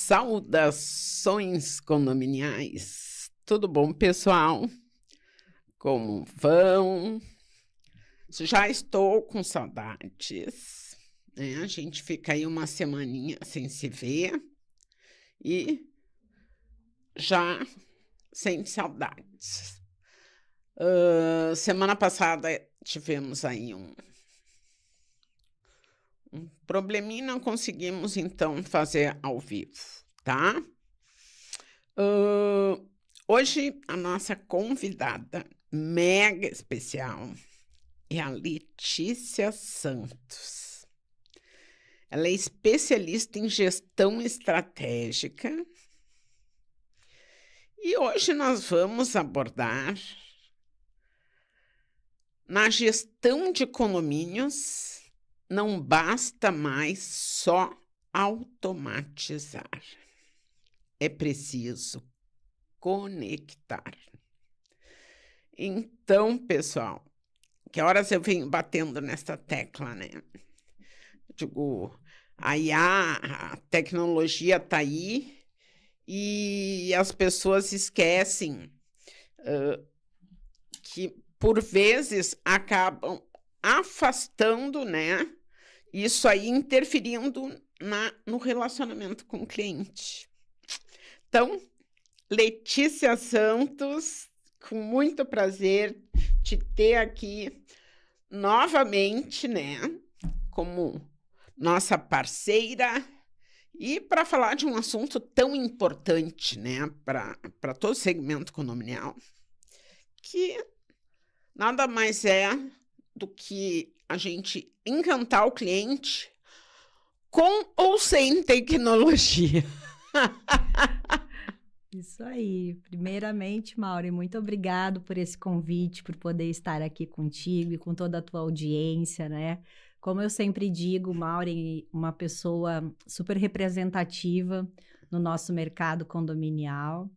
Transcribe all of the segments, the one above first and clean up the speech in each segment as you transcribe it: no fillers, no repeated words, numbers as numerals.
Saudações condominiais. Tudo bom, pessoal? Como vão? Já estou com saudades, né? A gente fica aí uma semaninha sem se ver e já sem saudades. Semana passada tivemos aí um probleminha, não conseguimos então fazer ao vivo, tá? Hoje a nossa convidada mega especial é a Letícia Santos. Ela é especialista em gestão estratégica e hoje nós vamos abordar na gestão de condomínios. Não basta mais só automatizar. É preciso conectar. Então, pessoal, que horas eu venho batendo nessa tecla, né? Digo, a IA, a tecnologia está aí e as pessoas esquecem que, por vezes, acabam afastando, né? Isso aí interferindo no relacionamento com o cliente. Então, Letícia Santos, com muito prazer te ter aqui novamente, né? Como nossa parceira e para falar de um assunto tão importante, né? Para todo o segmento condominial, que nada mais é do que a gente encantar o cliente com ou sem tecnologia. Isso aí. Primeiramente, Mauri, muito obrigado por esse convite, por poder estar aqui contigo e com toda a tua audiência, né? Como eu sempre digo, Mauri é uma pessoa super representativa no nosso mercado condominial.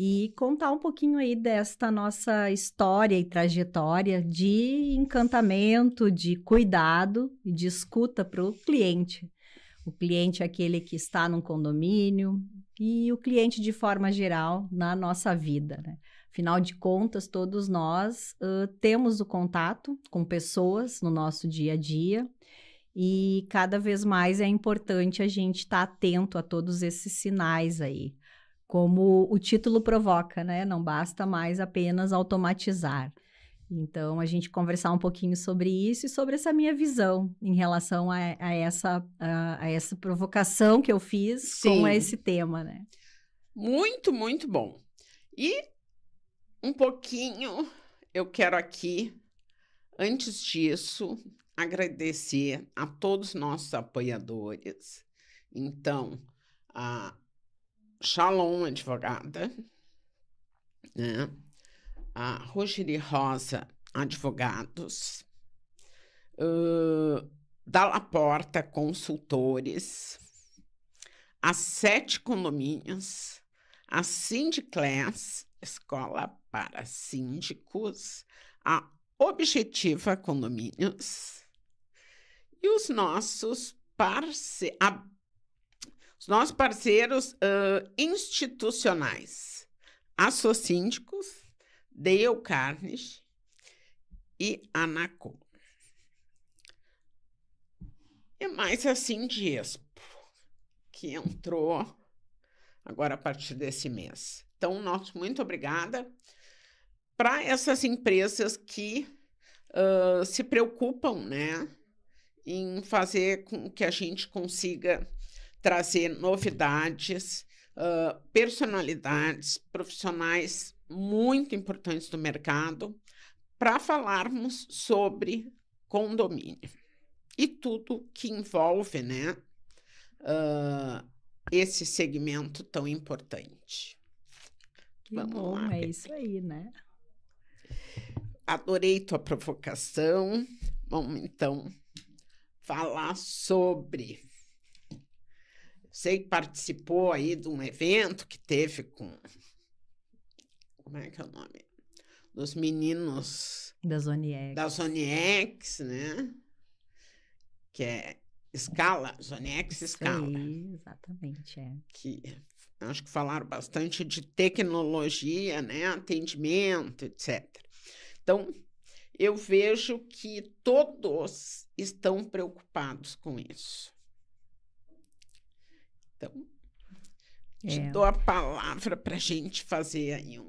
E contar um pouquinho aí desta nossa história e trajetória de encantamento, de cuidado e de escuta para o cliente. O cliente é aquele que está num condomínio e o cliente de forma geral na nossa vida, né? Afinal de contas, todos nós temos o contato com pessoas no nosso dia a dia e cada vez mais é importante a gente estar atento a todos esses sinais aí. Como o título provoca, né? Não basta mais apenas automatizar. Então, a gente conversar um pouquinho sobre isso e sobre essa minha visão em relação a essa provocação que eu fiz com esse tema, né? Muito, muito bom. E um pouquinho eu quero aqui, antes disso, agradecer a todos os nossos apoiadores. Então, a Shalom Advogada, né? A Rogeri Rosa Advogados, Dalla Porta Consultores, a 7 Condomínios, a Sindiclass, Escola para Síndicos, a Objetiva Condomínios e os nossos parceiros institucionais, Assocíndicos, Dale Carnes e Anacom. E mais a Sindiespo, que entrou agora a partir desse mês. Então, nosso muito obrigada para essas empresas que se preocupam, né, em fazer com que a gente consiga trazer novidades, personalidades, profissionais muito importantes do mercado para falarmos sobre condomínio e tudo que envolve, né, esse segmento tão importante. Que vamos bom, lá, é isso aí, né? Adorei tua provocação. Vamos, então, falar sobre... Sei que participou aí de um evento que teve com... Como é que é o nome? Dos meninos... Da Zone X. Da Zone X, né? Que é Scala, Zonex Scala, Aí, exatamente, é. que acho que falaram bastante de tecnologia, né, atendimento, etc. Então, eu vejo que todos estão preocupados com isso. Então, te dou a palavra para a gente fazer aí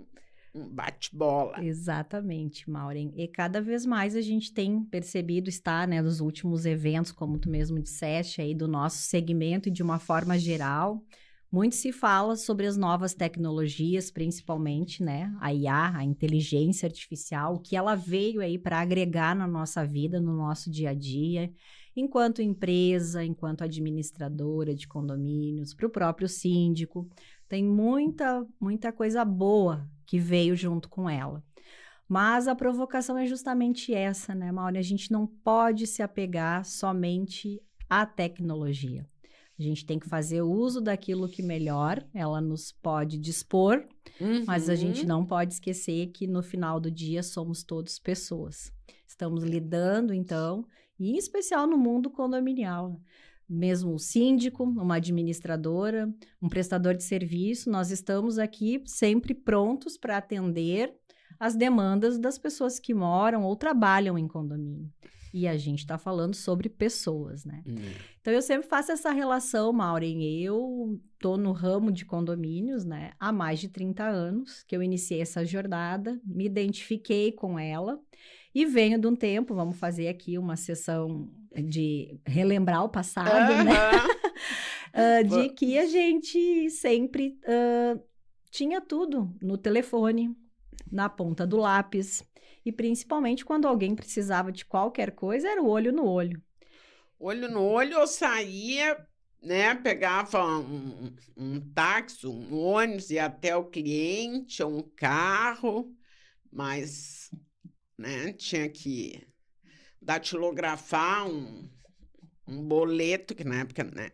um bate-bola. Exatamente, Maureen. E cada vez mais a gente tem percebido estar, né, nos últimos eventos, como tu mesmo disseste, aí do nosso segmento e de uma forma geral, muito se fala sobre as novas tecnologias, principalmente, né, a IA, a inteligência artificial, o que ela veio aí para agregar na nossa vida, no nosso dia a dia, enquanto empresa, enquanto administradora de condomínios, para o próprio síndico. Tem muita coisa boa que veio junto com ela. Mas a provocação é justamente essa, né, Maureen? A gente não pode se apegar somente à tecnologia. A gente tem que fazer uso daquilo que melhor ela nos pode dispor, mas a gente não pode esquecer que no final do dia somos todos pessoas. Estamos lidando, então, e em especial no mundo condominial, mesmo o síndico, uma administradora, um prestador de serviço, nós estamos aqui sempre prontos para atender as demandas das pessoas que moram ou trabalham em condomínio. E a gente está falando sobre pessoas, né? Então, eu sempre faço essa relação, Maureen. Eu estou no ramo de condomínios, né? Há mais de 30 anos que eu iniciei essa jornada, me identifiquei com ela e venho de um tempo, vamos fazer aqui uma sessão de relembrar o passado, né? De que a gente sempre tinha tudo no telefone, na ponta do lápis. E principalmente quando alguém precisava de qualquer coisa, era o olho no olho. Olho no olho, eu saía, né? Pegava um táxi, um ônibus, ia até o cliente, ou um carro, mas, né, tinha que datilografar um boleto, que na época, né?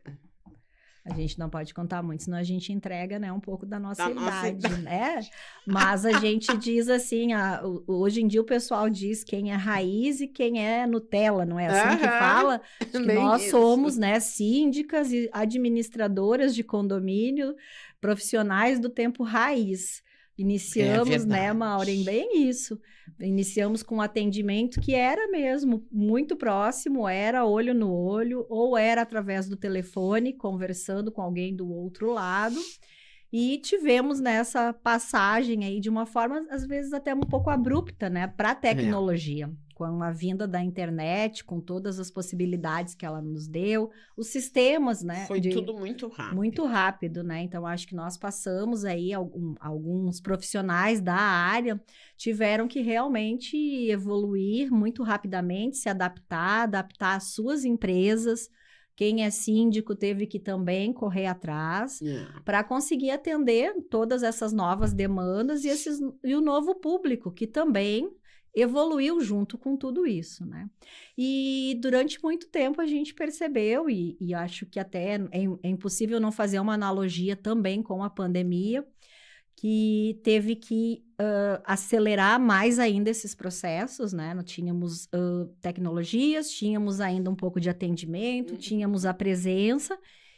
A gente não pode contar muito, senão a gente entrega, né, um pouco da nossa nossa idade, né? Mas a gente diz assim, hoje em dia o pessoal diz quem é raiz e quem é Nutella, não é assim que fala? Acho que nós somos, né, síndicas e administradoras de condomínio, profissionais do tempo raiz. Iniciamos, né, Maureen, bem isso. Iniciamos com um atendimento que era mesmo muito próximo, era olho no olho, ou era através do telefone, conversando com alguém do outro lado. E tivemos nessa passagem aí de uma forma, às vezes, até um pouco abrupta, né, para a tecnologia. Com a vinda da internet, com todas as possibilidades que ela nos deu, os sistemas, né? Foi tudo muito rápido. Muito rápido, né? Então, acho que nós passamos aí, alguns profissionais da área tiveram que realmente evoluir muito rapidamente, se adaptar às suas empresas. Quem é síndico teve que também correr atrás para conseguir atender todas essas novas demandas e o novo público, que também evoluiu junto com tudo isso, né? E durante muito tempo a gente percebeu, e acho que até é impossível não fazer uma analogia também com a pandemia, que teve que acelerar mais ainda esses processos, né? Nós tínhamos tecnologias, tínhamos ainda um pouco de atendimento, tínhamos a presença,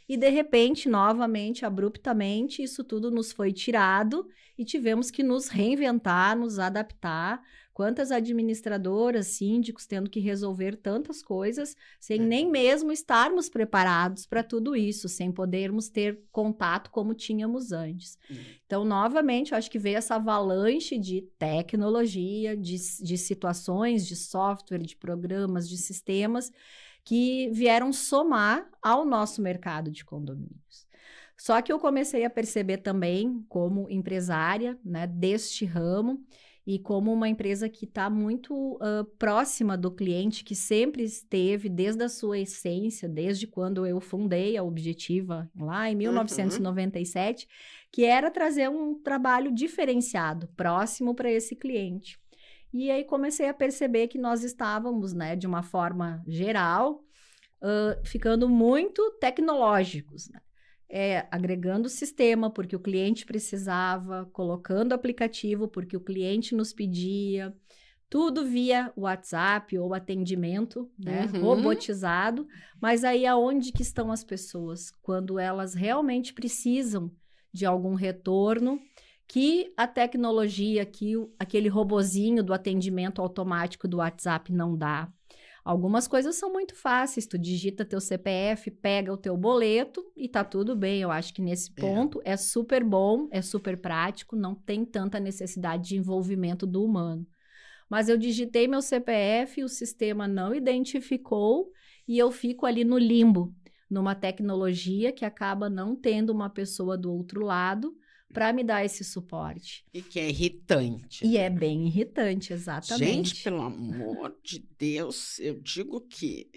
e de repente, novamente, abruptamente, isso tudo nos foi tirado e tivemos que nos reinventar, nos adaptar. Quantas administradoras, síndicos, tendo que resolver tantas coisas, sem nem mesmo estarmos preparados para tudo isso, sem podermos ter contato como tínhamos antes. Então, novamente, eu acho que veio essa avalanche de tecnologia, de situações, de software, de programas, de sistemas, que vieram somar ao nosso mercado de condomínios. Só que eu comecei a perceber também, como empresária, né, deste ramo, e como uma empresa que está muito próxima do cliente, que sempre esteve desde a sua essência, desde quando eu fundei a Objetiva, lá em 1997, que era trazer um trabalho diferenciado, próximo para esse cliente. E aí comecei a perceber que nós estávamos, né, de uma forma geral, ficando muito tecnológicos, né? Agregando o sistema porque o cliente precisava, colocando o aplicativo porque o cliente nos pedia, tudo via WhatsApp ou atendimento, né, Uhum. robotizado, mas aí aonde que estão as pessoas? Quando elas realmente precisam de algum retorno, que a tecnologia, aquele robozinho do atendimento automático do WhatsApp não dá. Algumas coisas são muito fáceis, tu digita teu CPF, pega o teu boleto e tá tudo bem. Eu acho que nesse ponto é super bom, é super prático, não tem tanta necessidade de envolvimento do humano. Mas eu digitei meu CPF, o sistema não identificou e eu fico ali no limbo, numa tecnologia que acaba não tendo uma pessoa do outro lado para me dar esse suporte. E que é irritante. E é bem irritante, exatamente. Gente, pelo amor de Deus, eu digo que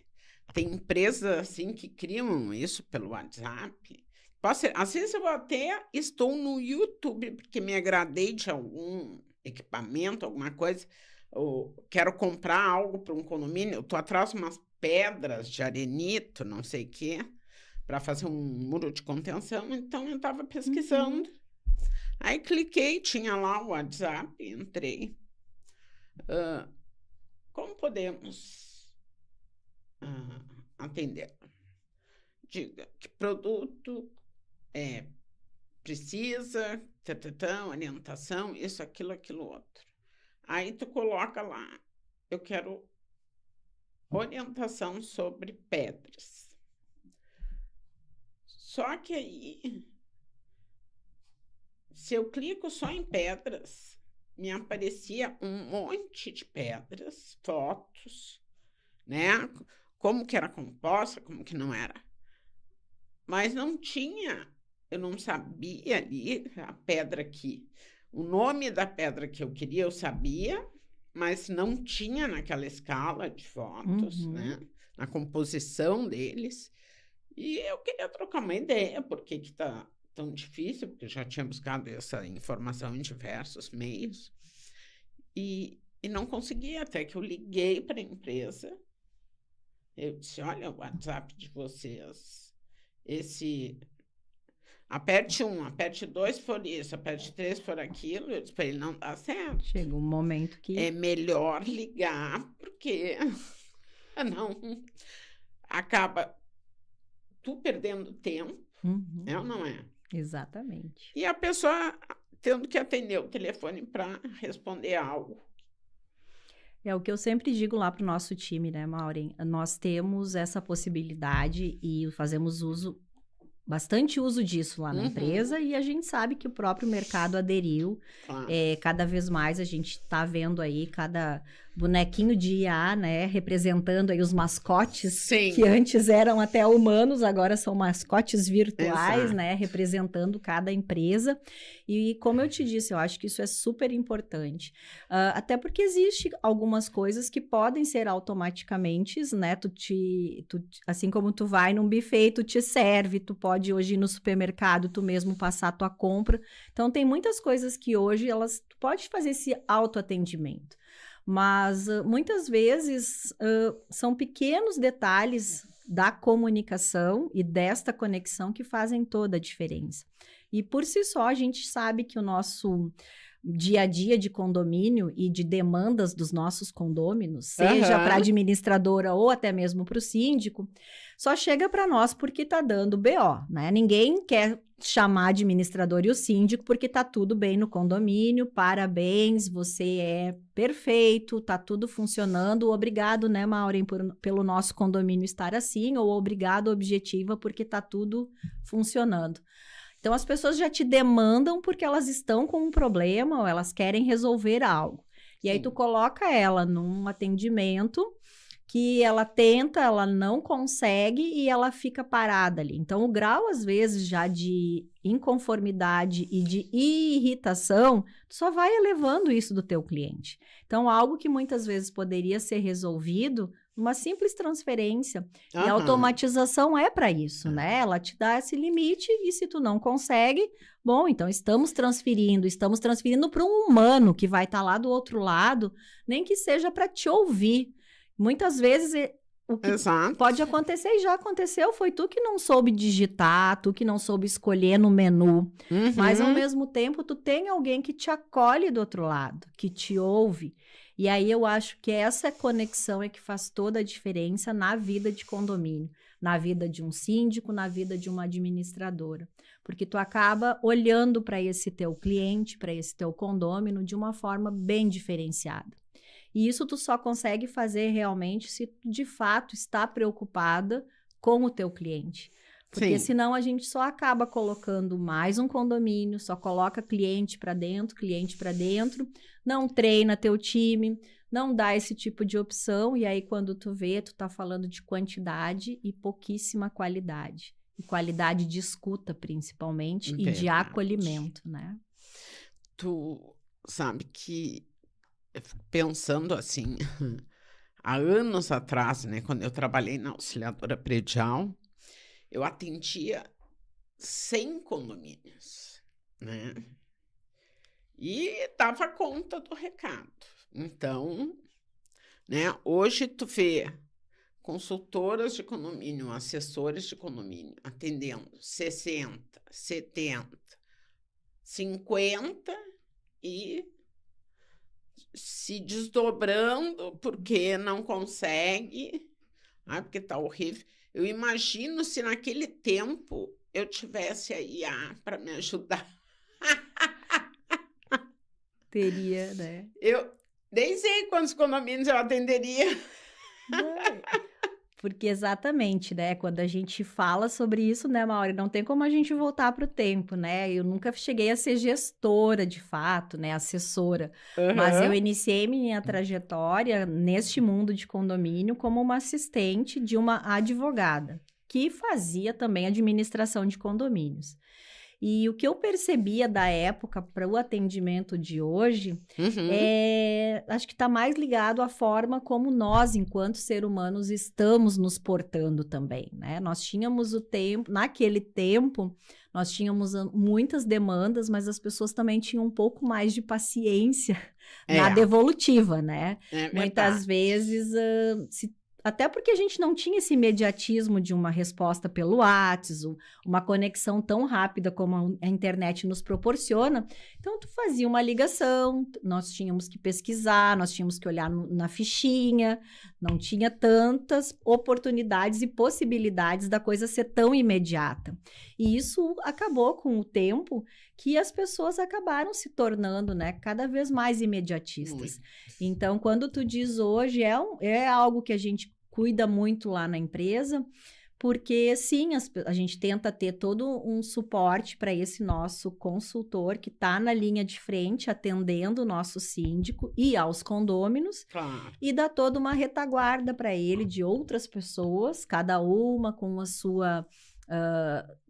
tem empresas assim que criam isso pelo WhatsApp. Às vezes eu até estou no YouTube porque me agradei de algum equipamento, alguma coisa, ou quero comprar algo para um condomínio, eu estou atrás de umas pedras de arenito, não sei o quê, para fazer um muro de contenção, então eu estava pesquisando. Aí cliquei, tinha lá o WhatsApp, entrei. Como podemos atender? Diga que produto precisa, orientação, isso, aquilo, outro. Aí tu coloca lá, eu quero orientação sobre pedras. Só que aí, se eu clico só em pedras, me aparecia um monte de pedras, fotos, né? Como que era composta, como que não era. Mas não tinha, eu não sabia ali a pedra aqui. O nome da pedra que eu queria, eu sabia, mas não tinha naquela escala de fotos, né? Na composição deles. E eu queria trocar uma ideia, por que está tão difícil, porque eu já tinha buscado essa informação em diversos meios. E não consegui, até que eu liguei para a empresa. Eu disse, olha, o WhatsApp de vocês, aperte 1, aperte 2 for isso, aperte 3 for aquilo. Eu disse para ele, não dá certo. Chega um momento que... É melhor ligar, porque não acaba tu perdendo tempo, é ou não é? Exatamente. E a pessoa tendo que atender o telefone para responder algo. É o que eu sempre digo lá para o nosso time, né, Maureen? Nós temos essa possibilidade e fazemos bastante uso disso lá na empresa, e a gente sabe que o próprio mercado aderiu. Claro. Cada vez mais a gente está vendo aí cada bonequinho de IA, né, representando aí os mascotes. Sim. Que antes eram até humanos, agora são mascotes virtuais. Exato. Né, representando cada empresa. E como eu te disse, eu acho que isso é super importante. Até porque existe algumas coisas que podem ser automaticamente, né, assim como tu vai num buffet, tu te serve, tu pode hoje ir no supermercado, tu mesmo passar a tua compra. Então, tem muitas coisas que hoje tu pode fazer esse autoatendimento. Mas, muitas vezes, são pequenos detalhes da comunicação e desta conexão que fazem toda a diferença. E, por si só, a gente sabe que o nosso dia a dia de condomínio e de demandas dos nossos condôminos, seja para a administradora ou até mesmo para o síndico, só chega para nós porque está dando BO, né? Ninguém quer chamar a administradora e o síndico porque está tudo bem no condomínio, parabéns, você é perfeito, está tudo funcionando, obrigado, né, Maureen, pelo nosso condomínio estar assim, ou obrigado, Objetiva, porque está tudo funcionando. Então, as pessoas já te demandam porque elas estão com um problema ou elas querem resolver algo. E aí, tu coloca ela num atendimento que ela tenta, ela não consegue e ela fica parada ali. Então, o grau, às vezes, já de inconformidade e de irritação, tu só vai elevando isso do teu cliente. Então, algo que muitas vezes poderia ser resolvido uma simples transferência. E a automatização é para isso, né? Ela te dá esse limite e se tu não consegue, bom, então estamos transferindo para um humano que vai estar lá do outro lado, nem que seja para te ouvir. Muitas vezes o que Exato. pode acontecer e já aconteceu, foi tu que não soube digitar, tu que não soube escolher no menu, mas ao Uhum. mesmo tempo tu tem alguém que te acolhe do outro lado, que te ouve. E aí eu acho que essa conexão é que faz toda a diferença na vida de condomínio, na vida de um síndico, na vida de uma administradora. Porque tu acaba olhando para esse teu cliente, para esse teu condômino de uma forma bem diferenciada. E isso tu só consegue fazer realmente se tu, de fato, está preocupada com o teu cliente. Porque Sim. senão a gente só acaba colocando mais um condomínio, só coloca cliente para dentro, não treina teu time, não dá esse tipo de opção, e aí quando tu vê, tu tá falando de quantidade e pouquíssima qualidade. E qualidade de escuta, principalmente, e de Verdade. acolhimento, né? Tu sabe que eu fico pensando assim, há anos atrás, né, quando eu trabalhei na auxiliadora predial, eu atendia 100 condomínios, né? E dava conta do recado. Então, né, hoje tu vê consultoras de condomínio, assessores de condomínio, atendendo 60, 70, 50 e se desdobrando porque não consegue, porque tá horrível. Eu imagino se naquele tempo eu tivesse a IA para me ajudar. Teria, né? Eu nem sei quantos condomínios eu atenderia. Não, porque exatamente, né? Quando a gente fala sobre isso, né, Mauri, não tem como a gente voltar para o tempo, né? Eu nunca cheguei a ser gestora de fato, né, assessora, mas eu Aham. iniciei minha trajetória neste mundo de condomínio como uma assistente de uma advogada que fazia também administração de condomínios. E o que eu percebia da época para o atendimento de hoje Uhum. acho que está mais ligado à forma como nós, enquanto seres humanos, estamos nos portando também, né? Nós tínhamos o tempo, naquele tempo, nós tínhamos muitas demandas, mas as pessoas também tinham um pouco mais de paciência na É, devolutiva, né? é Muitas verdade. vezes, até porque a gente não tinha esse imediatismo de uma resposta pelo WhatsApp, uma conexão tão rápida como a internet nos proporciona. Então, tu fazia uma ligação, nós tínhamos que pesquisar, nós tínhamos que olhar na fichinha, não tinha tantas oportunidades e possibilidades da coisa ser tão imediata. E isso acabou com o tempo que as pessoas acabaram se tornando, né, cada vez mais imediatistas. Muito. Então, quando tu diz hoje, é algo que a gente cuida muito lá na empresa, porque sim, a gente tenta ter todo um suporte para esse nosso consultor que está na linha de frente, atendendo o nosso síndico e aos condôminos, Claro. e dá toda uma retaguarda para ele de outras pessoas, cada uma com a sua.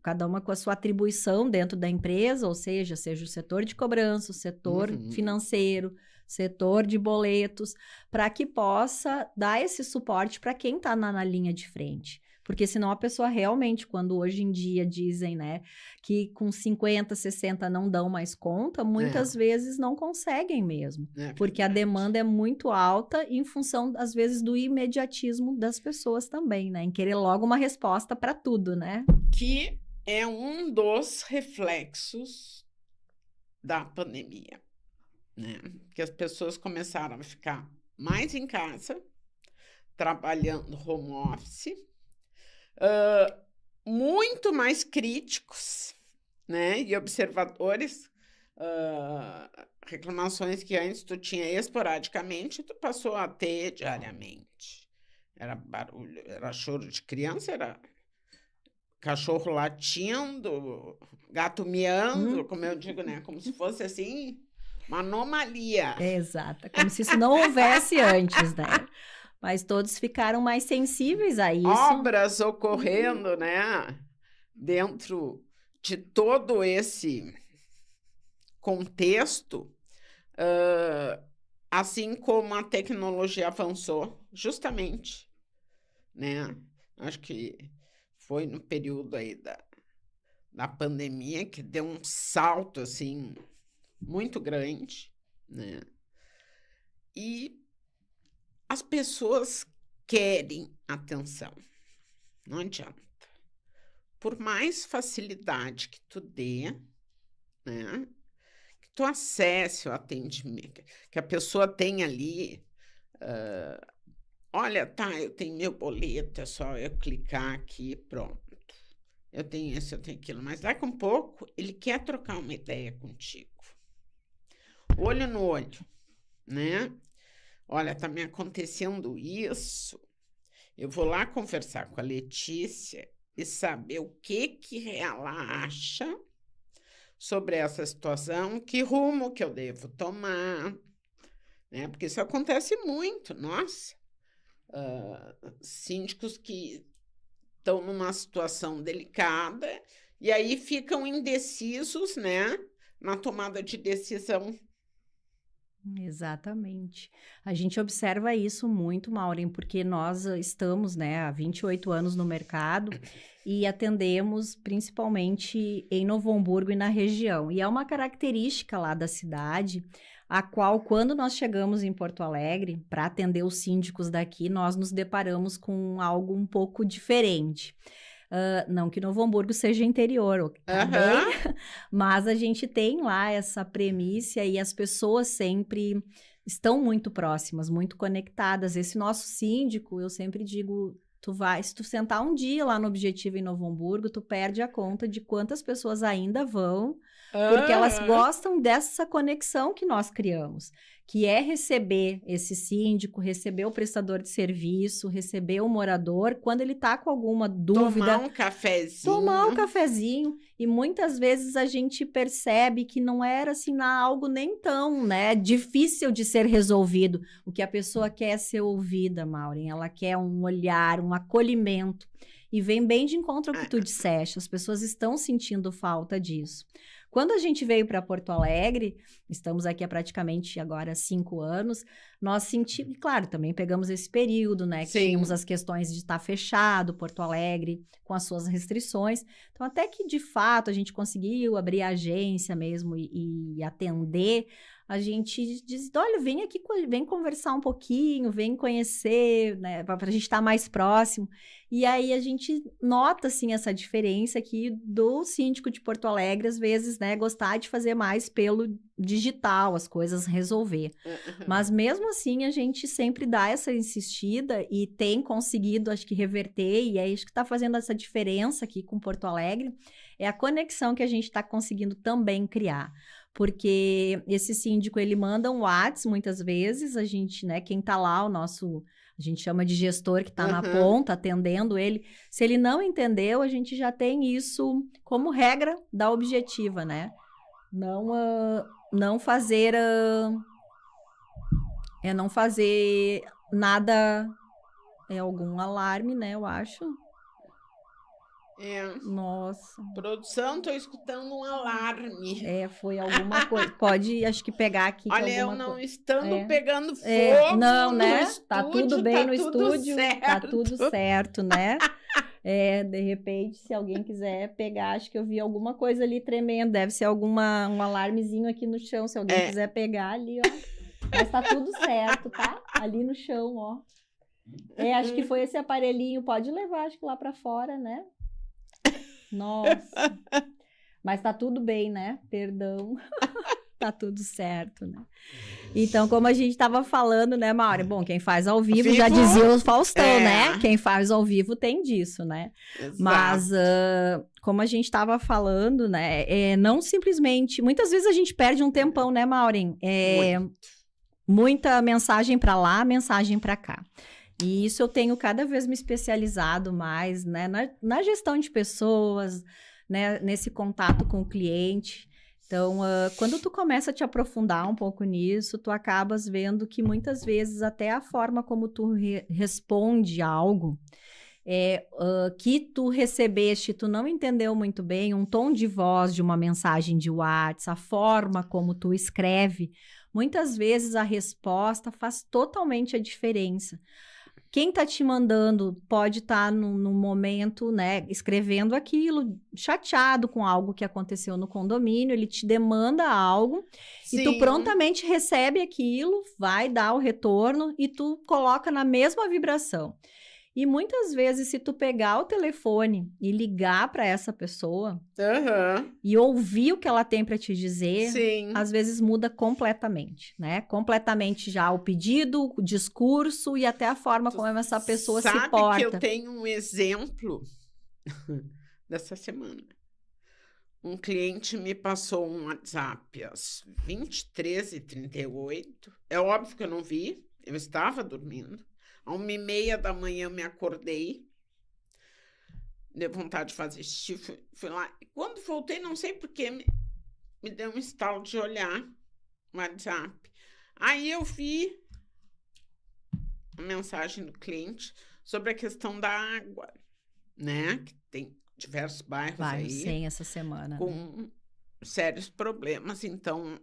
Cada uma com a sua atribuição dentro da empresa, ou seja o setor de cobrança, o setor Uhum. financeiro, setor de boletos, para que possa dar esse suporte para quem está na linha de frente. Porque senão a pessoa realmente, quando hoje em dia dizem, né, que com 50, 60 não dão mais conta, muitas vezes não conseguem mesmo. É Porque a verdade. demanda é muito alta em função, às vezes, do imediatismo das pessoas também, né? Em querer logo uma resposta para tudo, né? Que é um dos reflexos da pandemia, né? Que as pessoas começaram a ficar mais em casa, trabalhando home office, muito mais críticos, né? E observadores, reclamações que antes tu tinha esporadicamente, tu passou a ter diariamente. Era barulho, era choro de criança, era cachorro latindo, gato miando, como eu digo, né? Como se fosse assim, uma anomalia. Exato, como se isso não houvesse antes, né? Mas todos ficaram mais sensíveis a isso. Obras ocorrendo, né? Dentro de todo esse contexto, assim como a tecnologia avançou, justamente, né? Acho que foi no período aí da pandemia que deu um salto, assim, muito grande, né? E as pessoas querem atenção. Não adianta. Por mais facilidade que tu dê, né? Que tu acesse o atendimento, que a pessoa tenha ali, olha, tá, eu tenho meu boleto, é só eu clicar aqui, pronto. Eu tenho isso, eu tenho aquilo. Mas daqui a um pouco, ele quer trocar uma ideia contigo. Olho no olho, né? Olha, tá me acontecendo isso. Eu vou lá conversar com a Letícia e saber o que ela acha sobre essa situação, que rumo que eu devo tomar, né? Porque isso acontece muito, nossa. Síndicos que estão numa situação delicada e aí ficam indecisos, né? Na tomada de decisão. Exatamente. A gente observa isso muito, Maureen, porque nós estamos, né, há 28 anos no mercado e atendemos principalmente em Novo Hamburgo e na região. E é uma característica lá da cidade, a qual, quando nós chegamos em Porto Alegre, para atender os síndicos daqui, nós nos deparamos com algo um pouco diferente. Não que Novo Hamburgo seja interior, tá bem? Mas a gente tem lá essa premissa e as pessoas sempre estão muito próximas, muito conectadas. Esse nosso síndico, eu sempre digo, se tu sentar um dia lá no Objetivo em Novo Hamburgo, tu perde a conta de quantas pessoas ainda vão, porque elas gostam dessa conexão que nós criamos, que é receber esse síndico, receber o prestador de serviço, receber o morador, quando ele está com alguma dúvida. Tomar um cafezinho. Tomar um cafezinho. E muitas vezes a gente percebe que não era assim algo nem tão, né, difícil de ser resolvido. O que a pessoa quer é ser ouvida, Maureen. Ela quer um olhar, um acolhimento. E vem bem de encontro ao que tu disseste. As pessoas estão sentindo falta disso. Quando a gente veio para Porto Alegre, estamos aqui há praticamente agora 5 anos, nós sentimos, claro, também pegamos esse período, né, que tínhamos as questões de estar fechado, Porto Alegre, com as suas restrições, então até que de fato a gente conseguiu abrir a agência mesmo e atender, a gente diz, olha, vem aqui, vem conversar um pouquinho, vem conhecer, né, para a gente estar mais próximo. E aí a gente nota, assim, essa diferença aqui do síndico de Porto Alegre, às vezes, né, gostar de fazer mais pelo digital, as coisas resolver. Mas mesmo assim, a gente sempre dá essa insistida e tem conseguido, acho que, reverter, e é isso que está fazendo essa diferença aqui com Porto Alegre, é a conexão que a gente está conseguindo também criar. Porque esse síndico, ele manda um WhatsApp muitas vezes, a gente, né, quem tá lá, a gente chama de gestor que tá na ponta, atendendo ele, se ele não entendeu, a gente já tem isso como regra da objetiva, né? Não fazer nada, algum alarme, né, eu acho. Nossa. Produção, tô escutando um alarme. Foi alguma coisa. Pode, acho que pegar aqui. Olha, eu não estando pegando fogo. Não, né? Estúdio, tá tudo bem no estúdio. Certo. Tá tudo certo, né? De repente, se alguém quiser pegar, acho que eu vi alguma coisa ali tremendo. Deve ser um alarmezinho aqui no chão. Se alguém quiser pegar ali, ó. Mas tá tudo certo, tá? Ali no chão, ó. Acho que foi esse aparelhinho. Pode levar, acho que lá pra fora, né? Nossa, mas tá tudo bem, né? Perdão, tá tudo certo, né? Então, como a gente tava falando, né, Mauri? Bom, quem faz ao vivo já dizia o Faustão, né? Quem faz ao vivo tem disso, né? Exato. Mas, como a gente tava falando, né? Não simplesmente... Muitas vezes a gente perde um tempão, né, Maureen? Muita mensagem pra lá, mensagem pra cá. E isso eu tenho cada vez me especializado mais, né, na gestão de pessoas, né, nesse contato com o cliente. Então, quando tu começa a te aprofundar um pouco nisso, tu acabas vendo que muitas vezes até a forma como tu responde algo, que tu recebeste, tu não entendeu muito bem, um tom de voz de uma mensagem de WhatsApp, a forma como tu escreve, muitas vezes a resposta faz totalmente a diferença. Quem está te mandando pode estar no momento, né, escrevendo aquilo, chateado com algo que aconteceu no condomínio, ele te demanda algo e tu Sim. prontamente recebe aquilo, vai dar o retorno e tu coloca na mesma vibração. E muitas vezes, se tu pegar o telefone e ligar para essa pessoa e ouvir o que ela tem para te dizer, Sim. às vezes muda completamente, né? Completamente já o pedido, o discurso e até a forma como essa pessoa se porta. Sabe que eu tenho um exemplo dessa semana. Um cliente me passou um WhatsApp às 23h38. É óbvio que eu não vi, eu estava dormindo. À 1h30 da manhã eu me acordei, deu vontade de fazer xixi, fui lá. E quando voltei, não sei porquê, me deu um estalo de olhar o WhatsApp. Aí eu vi a mensagem do cliente sobre a questão da água, né? Que tem diversos bairros Vai, aí sem essa semana, com sérios problemas. Então,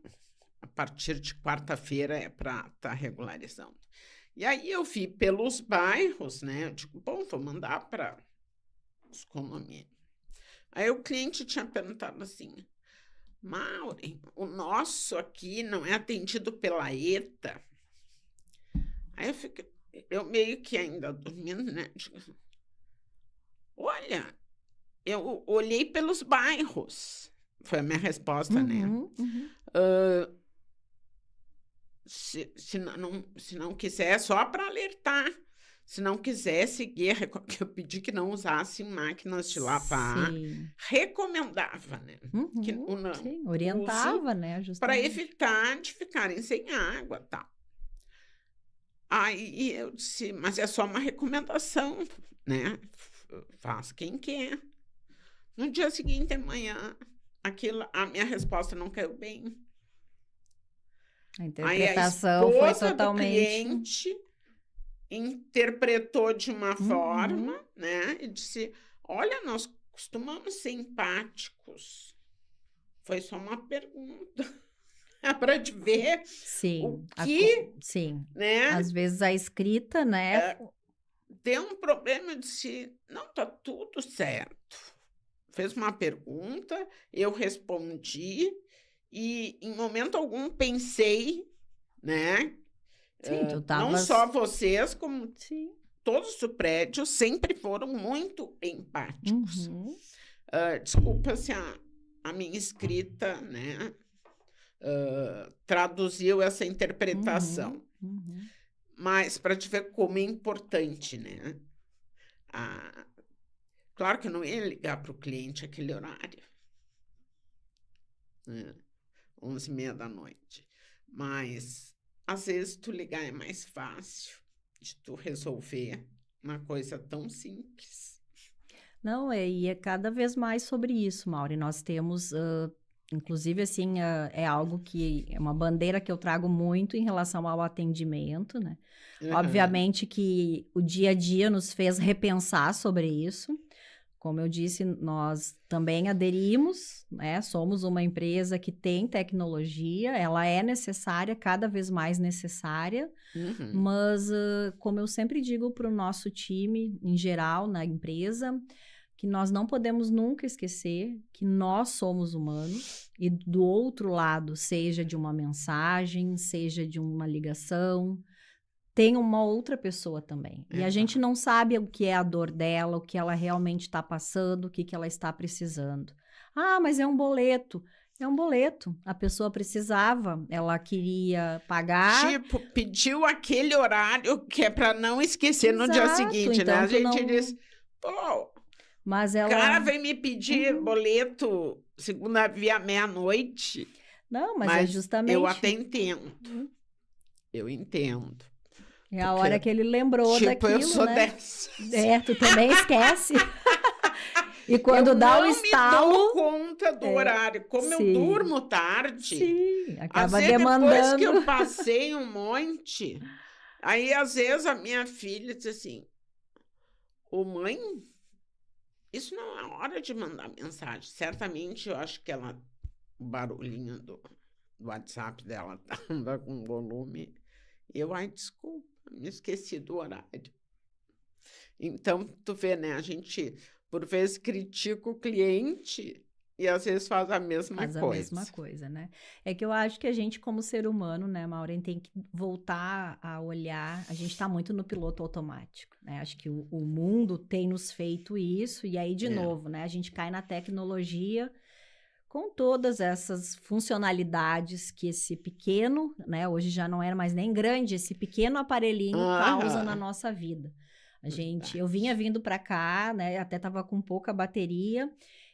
a partir de quarta-feira é para estar regularizando. E aí eu vi pelos bairros, né? Eu digo, bom, vou mandar para os condomínios. Aí o cliente tinha perguntado assim, Maureen, o nosso aqui não é atendido pela ETA. Aí eu meio que ainda dormindo, né? Digo, olha, eu olhei pelos bairros. Foi a minha resposta, né? Se não quiser, é só para alertar. Se não quiser seguir, eu pedi que não usasse máquinas de lavar. Sim. Recomendava, né? Que sim, orientava, né? Para evitar de ficarem sem água, tá? Aí eu disse, mas é só uma recomendação, né? Faz quem quer. No dia seguinte, de manhã, a minha resposta não caiu bem. A interpretação foi totalmente... do cliente interpretou de uma forma, né? E disse, olha, nós costumamos ser empáticos. Foi só uma pergunta. É para te ver o que... Sim, né? Às vezes a escrita, né? Tem um problema, eu disse, não, tá tudo certo. Fez uma pergunta, eu respondi, e em momento algum pensei, né? Sim, tu não tavas... só vocês, como todos os prédios sempre foram muito empáticos. Desculpa se a minha escrita, né, traduziu essa interpretação. Mas para te ver como é importante, né? Claro que eu não ia ligar para o cliente aquele horário, né? 11h30 da noite. Mas, às vezes, tu ligar é mais fácil de tu resolver uma coisa tão simples. Não, e é cada vez mais sobre isso, Mauri. Nós temos, inclusive, assim, é algo que é uma bandeira que eu trago muito em relação ao atendimento, né? Obviamente que o dia a dia nos fez repensar sobre isso. Como eu disse, nós também aderimos, né? Somos uma empresa que tem tecnologia, ela é necessária, cada vez mais necessária, mas, como eu sempre digo para o nosso time, em geral, na empresa, que nós não podemos nunca esquecer que nós somos humanos e do outro lado, seja de uma mensagem, seja de uma ligação, tem uma outra pessoa também. E a gente não sabe o que é a dor dela, o que ela realmente está passando, o que ela está precisando. Ah, mas é um boleto. É um boleto. A pessoa precisava, ela queria pagar. Tipo, pediu aquele horário que é para não esquecer no dia seguinte, então, né? A gente diz, pô, mas ela... o cara vem me pedir boleto segunda via meia-noite. Não, mas é justamente... Eu até entendo. Eu entendo. É a hora que ele lembrou daquilo, eu sou né? dessa. Tu também esquece. E quando dá o estalo... Eu não me dou conta do horário. Como eu durmo tarde... acaba demandando. Depois que eu passei um monte... Aí, às vezes, a minha filha diz assim... Ô, mãe, isso não é hora de mandar mensagem. Certamente, eu acho que ela... O barulhinho do WhatsApp dela estava com volume. Ai, desculpa, me esqueci do horário. Então, tu vê, né? A gente, por vezes, critica o cliente e às vezes faz a mesma Faz a coisa. mesma coisa, né? É que eu acho que a gente, como ser humano, né, Maureen, tem que voltar a olhar. A gente está muito no piloto automático, né? Acho que o mundo tem nos feito isso, e aí, de novo, né? A gente cai na tecnologia com todas essas funcionalidades que esse pequeno, né? Hoje já não era mais nem grande, esse pequeno aparelhinho causa na nossa vida. Eu vinha vindo para cá, né? Até estava com pouca bateria.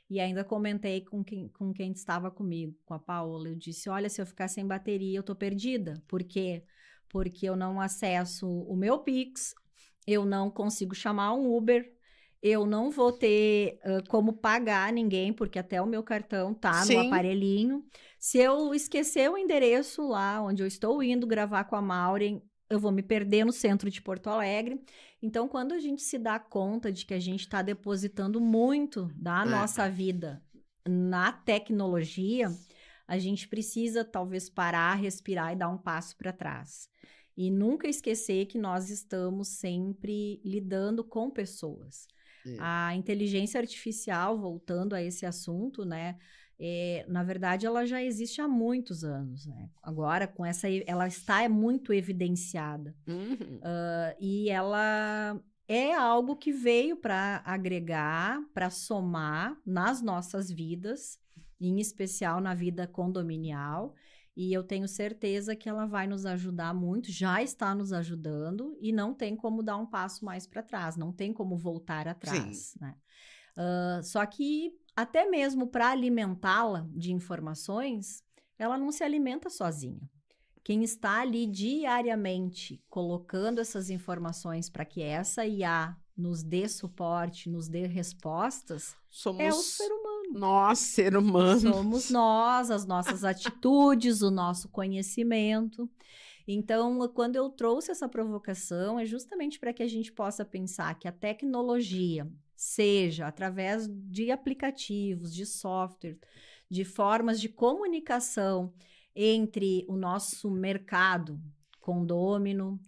E ainda comentei com quem estava comigo, com a Paola. Eu disse, olha, se eu ficar sem bateria, eu tô perdida. Por quê? Porque eu não acesso o meu Pix, eu não consigo chamar um Uber, eu não vou ter como pagar ninguém, porque até o meu cartão tá no aparelhinho. Se eu esquecer o endereço lá onde eu estou indo gravar com a Maureen, eu vou me perder no centro de Porto Alegre. Então, quando a gente se dá conta de que a gente está depositando muito da nossa vida na tecnologia, a gente precisa talvez parar, respirar e dar um passo para trás. E nunca esquecer que nós estamos sempre lidando com pessoas. A inteligência artificial, voltando a esse assunto, né? Na verdade, ela já existe há muitos anos, né? Agora, ela está muito evidenciada. E ela é algo que veio para agregar, para somar nas nossas vidas, em especial na vida condominial. E eu tenho certeza que ela vai nos ajudar muito, já está nos ajudando, e não tem como dar um passo mais para trás, não tem como voltar atrás, né? Só que até mesmo para alimentá-la de informações, ela não se alimenta sozinha. Quem está ali diariamente colocando essas informações para que essa IA nos dê suporte, nos dê respostas, é o ser humano. Nós, ser humanos. Somos nós, as nossas atitudes, o nosso conhecimento. Então, quando eu trouxe essa provocação, é justamente para que a gente possa pensar que a tecnologia, seja através de aplicativos, de software, de formas de comunicação entre o nosso mercado, condômino,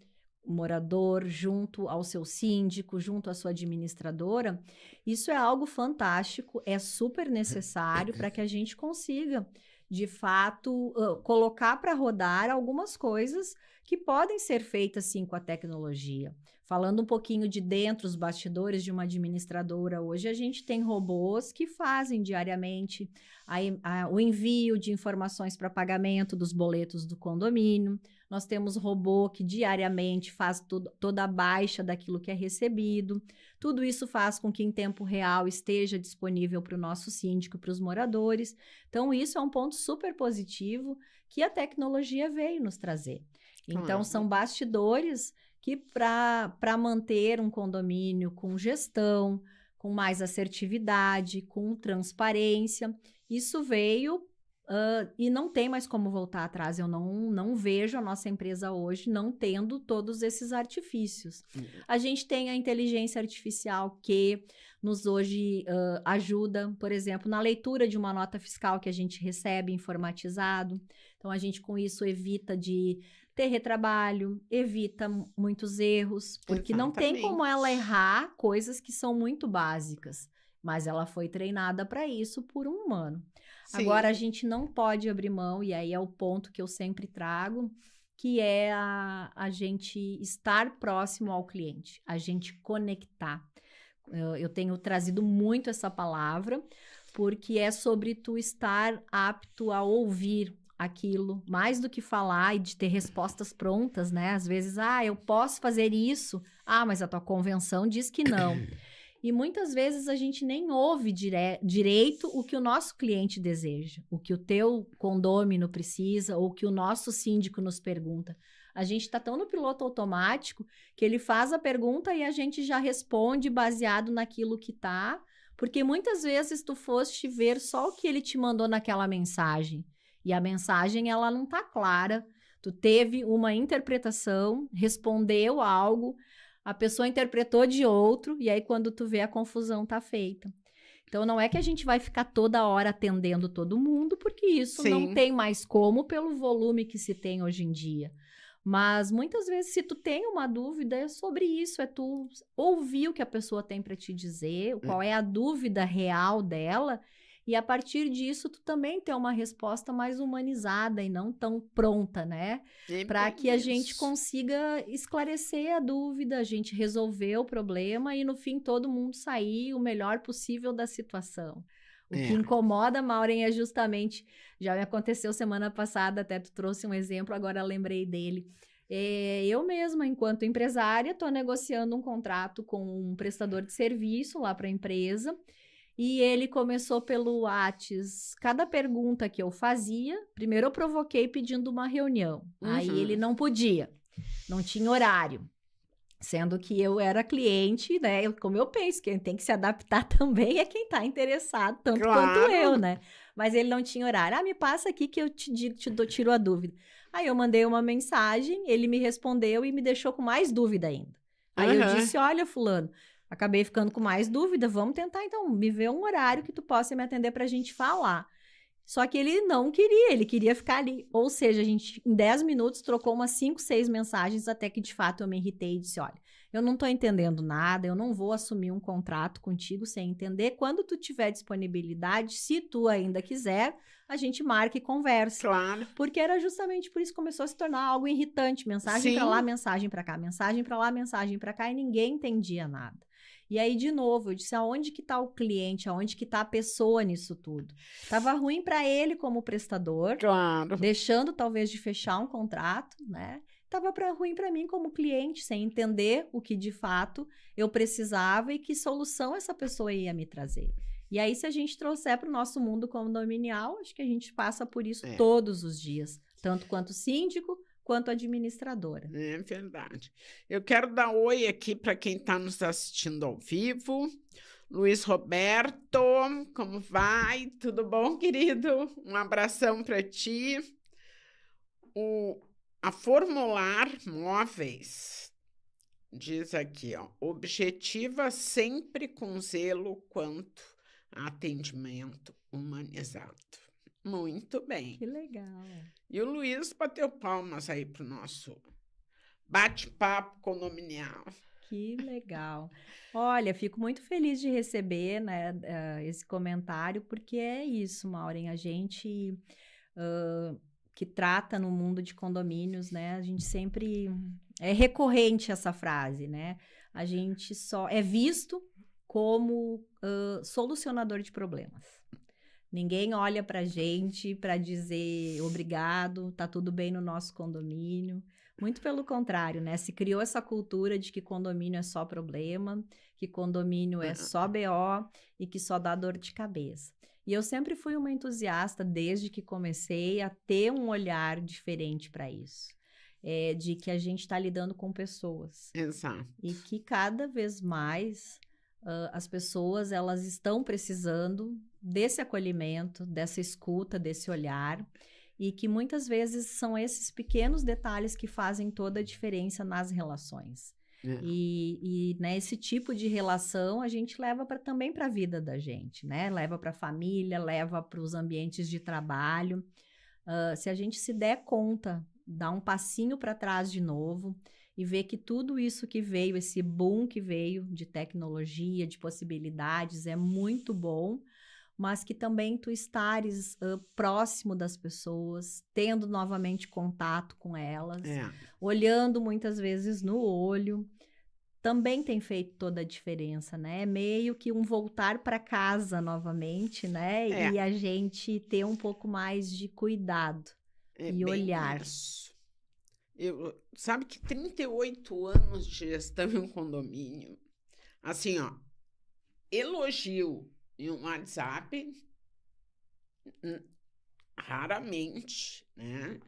morador, junto ao seu síndico, junto à sua administradora, isso é algo fantástico, é super necessário para que a gente consiga, de fato, colocar para rodar algumas coisas que podem ser feitas, sim, com a tecnologia. Falando um pouquinho de dentro, os bastidores de uma administradora, hoje a gente tem robôs que fazem diariamente o envio de informações para pagamento dos boletos do condomínio. Nós temos robô que diariamente faz toda a baixa daquilo que é recebido. Tudo isso faz com que em tempo real esteja disponível para o nosso síndico, para os moradores. Então, isso é um ponto super positivo que a tecnologia veio nos trazer. Então, são bastidores que para manter um condomínio com gestão, com mais assertividade, com transparência, isso veio e não tem mais como voltar atrás. Eu não vejo a nossa empresa hoje não tendo todos esses artifícios. A gente tem a inteligência artificial que nos hoje ajuda, por exemplo, na leitura de uma nota fiscal que a gente recebe informatizado. Então, a gente com isso evita de ter retrabalho, evita muitos erros, porque não tem como ela errar coisas que são muito básicas, mas ela foi treinada para isso por um humano. Sim. Agora, a gente não pode abrir mão, e aí é o ponto que eu sempre trago, que é a gente estar próximo ao cliente, a gente conectar. Eu tenho trazido muito essa palavra, porque é sobre tu estar apto a ouvir aquilo, mais do que falar e de ter respostas prontas, né? Às vezes, eu posso fazer isso. Mas a tua convenção diz que não. E muitas vezes a gente nem ouve direito o que o nosso cliente deseja, o que o teu condômino precisa, ou o que o nosso síndico nos pergunta. A gente está tão no piloto automático que ele faz a pergunta e a gente já responde baseado naquilo que tá, porque muitas vezes tu foste ver só o que ele te mandou naquela mensagem. E a mensagem, ela não tá clara. Tu teve uma interpretação, respondeu algo, a pessoa interpretou de outro, e aí quando tu vê, a confusão tá feita. Então, não é que a gente vai ficar toda hora atendendo todo mundo, porque isso não tem mais como pelo volume que se tem hoje em dia. Mas muitas vezes, se tu tem uma dúvida, é sobre isso, é tu ouvir o que a pessoa tem para te dizer, qual é a dúvida real dela, e a partir disso tu também ter uma resposta mais humanizada e não tão pronta, né? É Para bem que a gente isso. consiga esclarecer a dúvida, a gente resolver o problema e no fim todo mundo sair o melhor possível da situação. O que É. incomoda, Maureen, é justamente, já me aconteceu semana passada, até tu trouxe um exemplo, agora lembrei dele. Eu mesma, enquanto empresária, estou negociando um contrato com um prestador de serviço lá para a empresa, e ele começou pelo Whats. Cada pergunta que eu fazia, primeiro eu provoquei pedindo uma reunião, aí ele Uhum. não podia, não tinha horário. Sendo que eu era cliente, né? Como eu penso, quem tem que se adaptar também é quem está interessado, tanto quanto eu, Claro. né? Mas ele não tinha horário. Me passa aqui que eu te digo, tiro a dúvida. Aí eu mandei uma mensagem, ele me respondeu e me deixou com mais dúvida ainda. Aí eu Aham. disse: olha, fulano, acabei ficando com mais dúvida, vamos tentar então, me ver um horário que tu possa me atender para a gente falar. Só que ele não queria, ele queria ficar ali. Ou seja, a gente, em 10 minutos, trocou umas 5, 6 mensagens, até que de fato eu me irritei e disse: olha, eu não estou entendendo nada, eu não vou assumir um contrato contigo sem entender. Quando tu tiver disponibilidade, se tu ainda quiser, a gente marca e conversa. Claro. Porque era justamente por isso que começou a se tornar algo irritante. Mensagem para lá, Sim. mensagem para cá, mensagem para lá, mensagem para cá, e ninguém entendia nada. E aí, de novo, eu disse: aonde que está o cliente, aonde que está a pessoa nisso tudo? Tava ruim para ele como prestador, Claro. deixando talvez de fechar um contrato, né? Tava ruim para mim como cliente, sem entender o que de fato eu precisava e que solução essa pessoa ia me trazer. E aí, se a gente trouxer para o nosso mundo condominial, acho que a gente passa por isso todos os dias, tanto quanto síndico quanto administradora. É verdade. Eu quero dar oi aqui para quem está nos assistindo ao vivo. Luiz Roberto, como vai? Tudo bom, querido? Um abração para ti. A Formular Móveis diz aqui, ó, objetiva sempre com zelo quanto a atendimento humanizado. Muito bem. Que legal. E o Luiz bateu palmas aí pro nosso bate-papo condominial. Que legal. Olha, fico muito feliz de receber, né, esse comentário, porque é isso, Maureen, a gente que trata no mundo de condomínios, né, a gente sempre é recorrente essa frase, né? A gente só é visto como solucionador de problemas. Ninguém olha pra gente para dizer obrigado, tá tudo bem no nosso condomínio. Muito pelo contrário, né? Se criou essa cultura de que condomínio é só problema, que condomínio é só BO e que só dá dor de cabeça. E eu sempre fui uma entusiasta desde que comecei a ter um olhar diferente para isso. De que a gente está lidando com pessoas. Exato. E que cada vez mais as pessoas elas estão precisando desse acolhimento, dessa escuta, desse olhar, e que muitas vezes são esses pequenos detalhes que fazem toda a diferença nas relações. E né, esse tipo de relação a gente leva também para a vida da gente, né? Leva para a família, leva para os ambientes de trabalho. Se a gente se der conta, dar um passinho para trás de novo e ver que tudo isso que veio, esse boom que veio de tecnologia, de possibilidades, é muito bom, mas que também tu estares próximo das pessoas, tendo novamente contato com elas, olhando muitas vezes no olho, também tem feito toda a diferença, né? É meio que um voltar para casa novamente, né? E a gente ter um pouco mais de cuidado e olhar. Isso. Sabe que 38 anos de gestão em um condomínio, assim, ó, elogio em um WhatsApp, raramente, né?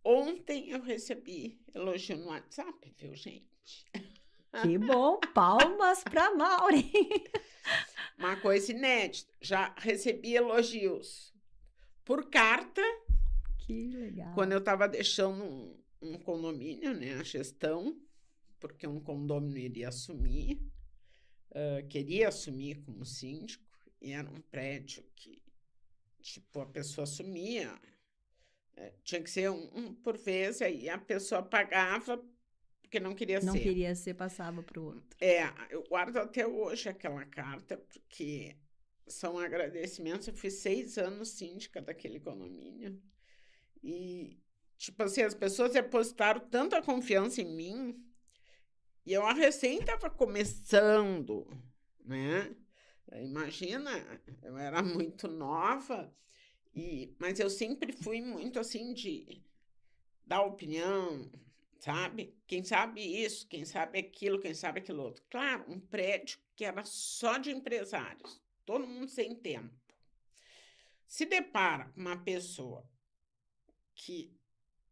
Ontem eu recebi elogio no WhatsApp, viu, gente? Que bom, palmas para Maureen. Uma coisa inédita, já recebi elogios por carta. Que legal. Quando eu estava deixando um condomínio, né, a gestão, porque um condomínio iria assumir, queria assumir como síndico, e era um prédio que, tipo, a pessoa assumia Tinha que ser um por vez, aí a pessoa pagava porque não queria Não ser. queria ser, passava para o outro. Eu guardo até hoje aquela carta, porque são agradecimentos. Eu fui 6 anos síndica daquele condomínio. E, tipo assim, as pessoas depositaram tanta confiança em mim, e eu recém estava começando, né? Imagina, eu era muito nova, mas eu sempre fui muito assim de dar opinião, sabe? Quem sabe isso, quem sabe aquilo, quem sabe aquilo outro. Claro, um prédio que era só de empresários, todo mundo sem tempo. Se depara com uma pessoa que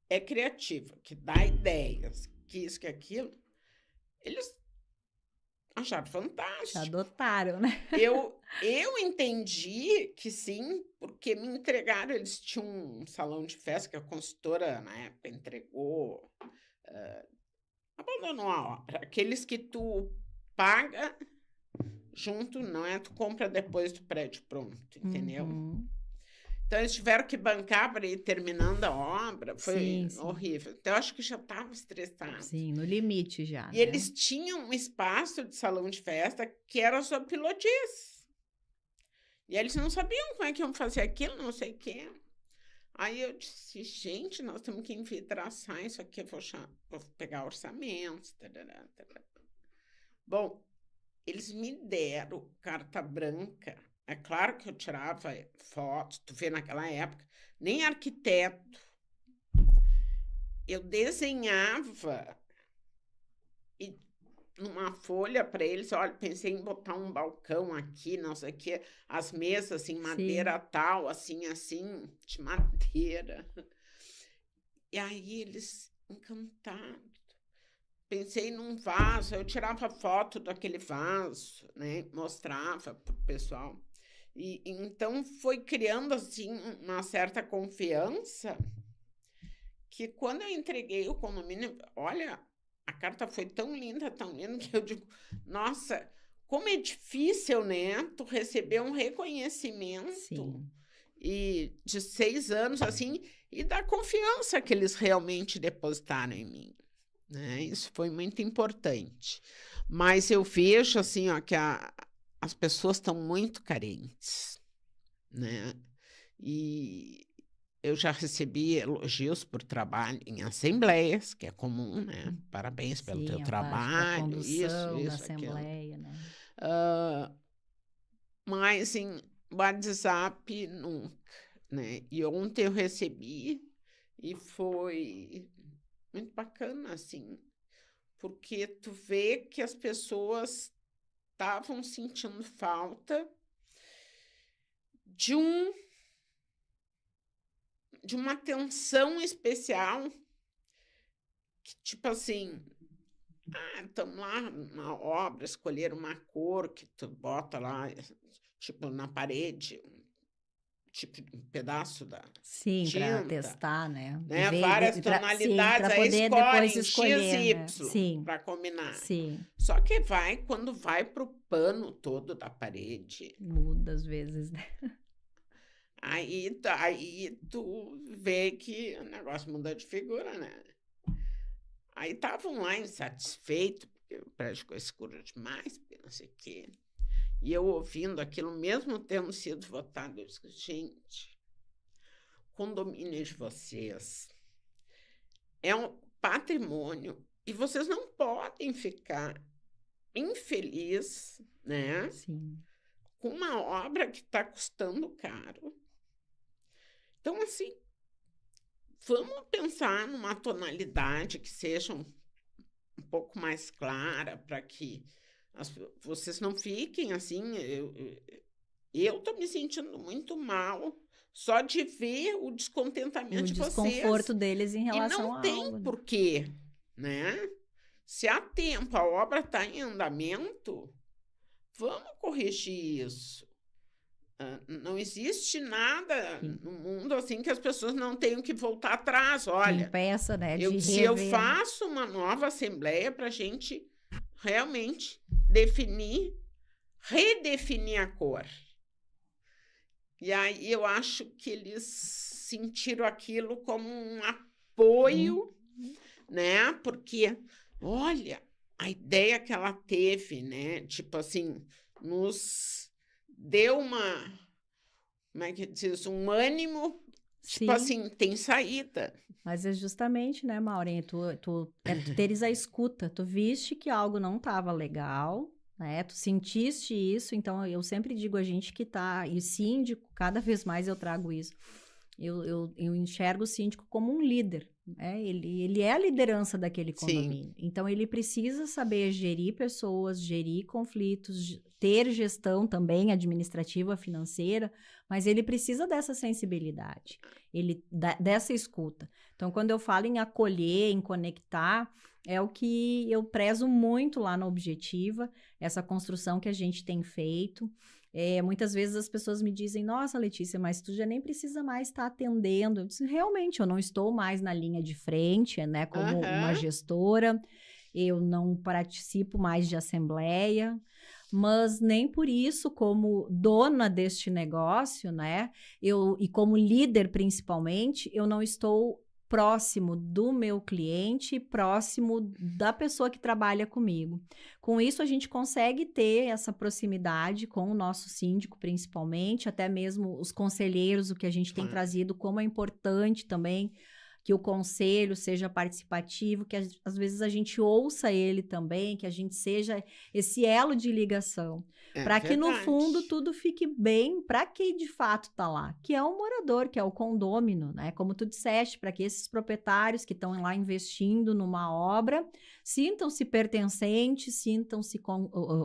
é criativa, que dá ideias, que isso, que aquilo, eles acharam Te fantástico. adotaram, né? Eu entendi que sim, porque me entregaram, eles tinham um salão de festa que a consultora, na época, entregou, abandonou a obra. Aqueles que tu paga junto, não é? Tu compra depois do prédio pronto, entendeu? Uhum. Então, eles tiveram que bancar para ir terminando a obra, foi Sim. horrível. Então, eu acho que já estava estressado. Sim, no limite já, E né? eles tinham um espaço de salão de festa que era só pilotis. E eles não sabiam como é que iam fazer aquilo, não sei o quê. Aí eu disse, gente, nós temos que envidraçar isso aqui, eu vou pegar orçamentos. Tarará, tarará. Bom, eles me deram carta branca. É claro que eu tirava fotos, tu vê naquela época, nem arquiteto. Eu desenhava e numa folha para eles, olha, pensei em botar um balcão aqui, não sei o quê, as mesas assim, madeira tal, assim, de madeira. E aí eles encantados. Pensei num vaso, eu tirava foto daquele vaso, né? Mostrava para o pessoal. E então foi criando assim uma certa confiança que quando eu entreguei o condomínio, olha, a carta foi tão linda que eu digo, nossa, como é difícil, né? Tu receber um reconhecimento Sim. e de 6 anos assim e da confiança que eles realmente depositaram em mim. Né? Isso foi muito importante. Mas eu vejo assim, ó, que as pessoas estão muito carentes, né? E eu já recebi elogios por trabalho em assembleias, que é comum, né? Parabéns pelo teu Sim, a parte da trabalho, condução, da aquilo. assembleia, né? Mas em WhatsApp nunca, né? E ontem eu recebi e foi muito bacana, assim, porque tu vê que as pessoas estavam sentindo falta de uma atenção especial, que, tipo assim, estamos lá na obra, escolher uma cor que tu bota lá, tipo, na parede, tipo, um pedaço da Sim, para tinta, testar, né? né? Várias tonalidades, Para aí poder depois escolhem X escolher, e né? Y Sim, para combinar. sim. Só que quando vai para o pano todo da parede, Muda às vezes, né? aí tu vê que o negócio muda de figura, né? Aí estavam lá insatisfeitos, porque o prédio ficou escuro demais, porque não sei o quê. E eu ouvindo aquilo, mesmo tendo sido votado, eu disse, gente, o condomínio de vocês é um patrimônio e vocês não podem ficar infelizes, né? Sim. Com uma obra que está custando caro. Então, assim, vamos pensar numa tonalidade que seja um pouco mais clara para que vocês não fiquem assim. Eu estou me sentindo muito mal só de ver o descontentamento O de desconforto vocês. deles em E relação não a tem algo, né? porquê, né? Se há tempo, a obra está em andamento, vamos corrigir isso. Não existe nada Sim. no mundo assim que as pessoas não tenham que voltar atrás. Que Olha, impeça, né? De se eu rever, né? faço uma nova assembleia para a gente realmente redefinir a cor. E aí eu acho que eles sentiram aquilo como um apoio, né? Porque, olha, a ideia que ela teve, né? Tipo assim, nos deu como é que diz? Um ânimo, tipo Sim, assim, tem saída. mas é justamente, né, Maureen, tu teres a escuta, tu viste que algo não estava legal, né, tu sentiste isso, então eu sempre digo a gente que tá, e síndico, cada vez mais eu trago isso, eu enxergo o síndico como um líder, né, ele é a liderança daquele Sim, condomínio, então ele precisa saber gerir pessoas, gerir conflitos, ter gestão também administrativa, financeira, mas ele precisa dessa sensibilidade, dessa escuta. Então, quando eu falo em acolher, em conectar, é o que eu prezo muito lá na Objetiva, essa construção que a gente tem feito. Muitas vezes as pessoas me dizem, nossa, Letícia, mas tu já nem precisa mais estar atendendo. Eu disse, realmente, eu não estou mais na linha de frente, né, como uma gestora, eu não participo mais de assembleia, mas nem por isso, como dona deste negócio, né, e como líder principalmente, eu não estou próximo do meu cliente, próximo da pessoa que trabalha comigo. Com isso, a gente consegue ter essa proximidade com o nosso síndico, principalmente, até mesmo os conselheiros, o que a gente tem trazido, como é importante também que o conselho seja participativo, que às vezes a gente ouça ele também, que a gente seja esse elo de ligação, para que no fundo tudo fique bem para quem de fato está lá, que é o morador, que é o condômino, né? Como tu disseste, para que esses proprietários que estão lá investindo numa obra sintam-se pertencentes, sintam-se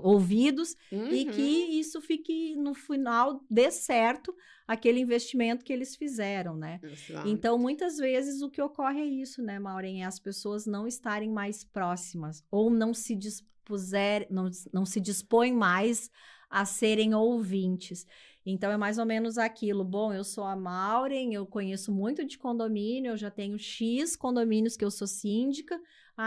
ouvidos e que isso fique no final dê certo aquele investimento que eles fizeram, né? Exato. Então, muitas vezes o que ocorre é isso, né, Maureen? É as pessoas não estarem mais próximas ou não se não se dispõem mais a serem ouvintes. Então, é mais ou menos aquilo. Bom, eu sou a Maureen, eu conheço muito de condomínio, eu já tenho X condomínios que eu sou síndica.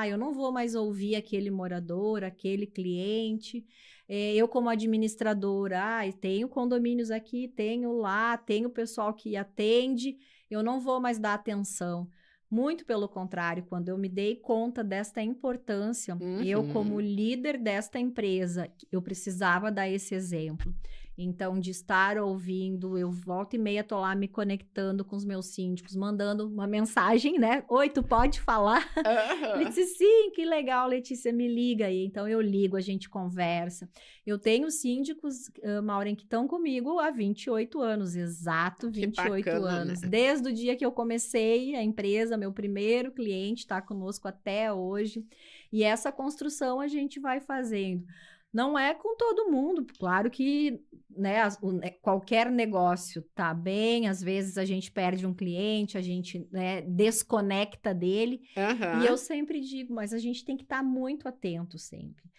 Eu não vou mais ouvir aquele morador, aquele cliente. Eu, como administradora, tenho condomínios aqui, tenho lá, tenho pessoal que atende, eu não vou mais dar atenção. Muito pelo contrário, quando eu me dei conta desta importância, eu, como líder desta empresa, eu precisava dar esse exemplo. Então, de estar ouvindo, eu volta e meia tô lá me conectando com os meus síndicos, mandando uma mensagem, né? Oi, tu pode falar? Ele disse, sim, que legal, Letícia, me liga aí. Então, eu ligo, a gente conversa. Eu tenho síndicos, Maureen, que estão comigo há 28 anos, exato 28 anos. Né? Desde o dia que eu comecei a empresa, meu primeiro cliente está conosco até hoje. E essa construção a gente vai fazendo. Não é com todo mundo, claro que, né, qualquer negócio tá bem, às vezes a gente perde um cliente, a gente, né, desconecta dele, e eu sempre digo, mas a gente tem que estar muito atento sempre,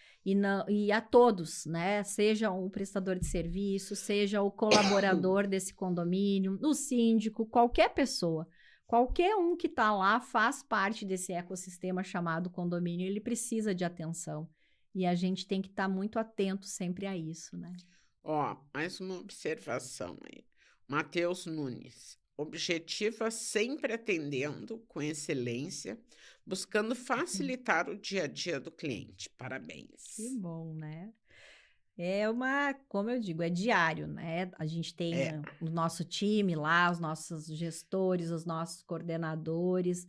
e a todos, né, seja o prestador de serviço, seja o colaborador desse condomínio, o síndico, qualquer pessoa. Qualquer um que está lá faz parte desse ecossistema chamado condomínio, ele precisa de atenção. E a gente tem que estar muito atento sempre a isso, né? Mais uma observação aí. Matheus Nunes. Objetiva sempre atendendo com excelência, buscando facilitar o dia a dia do cliente. Parabéns. Que bom, né? Como eu digo, é diário, né? A gente tem o nosso time lá, os nossos gestores, os nossos coordenadores.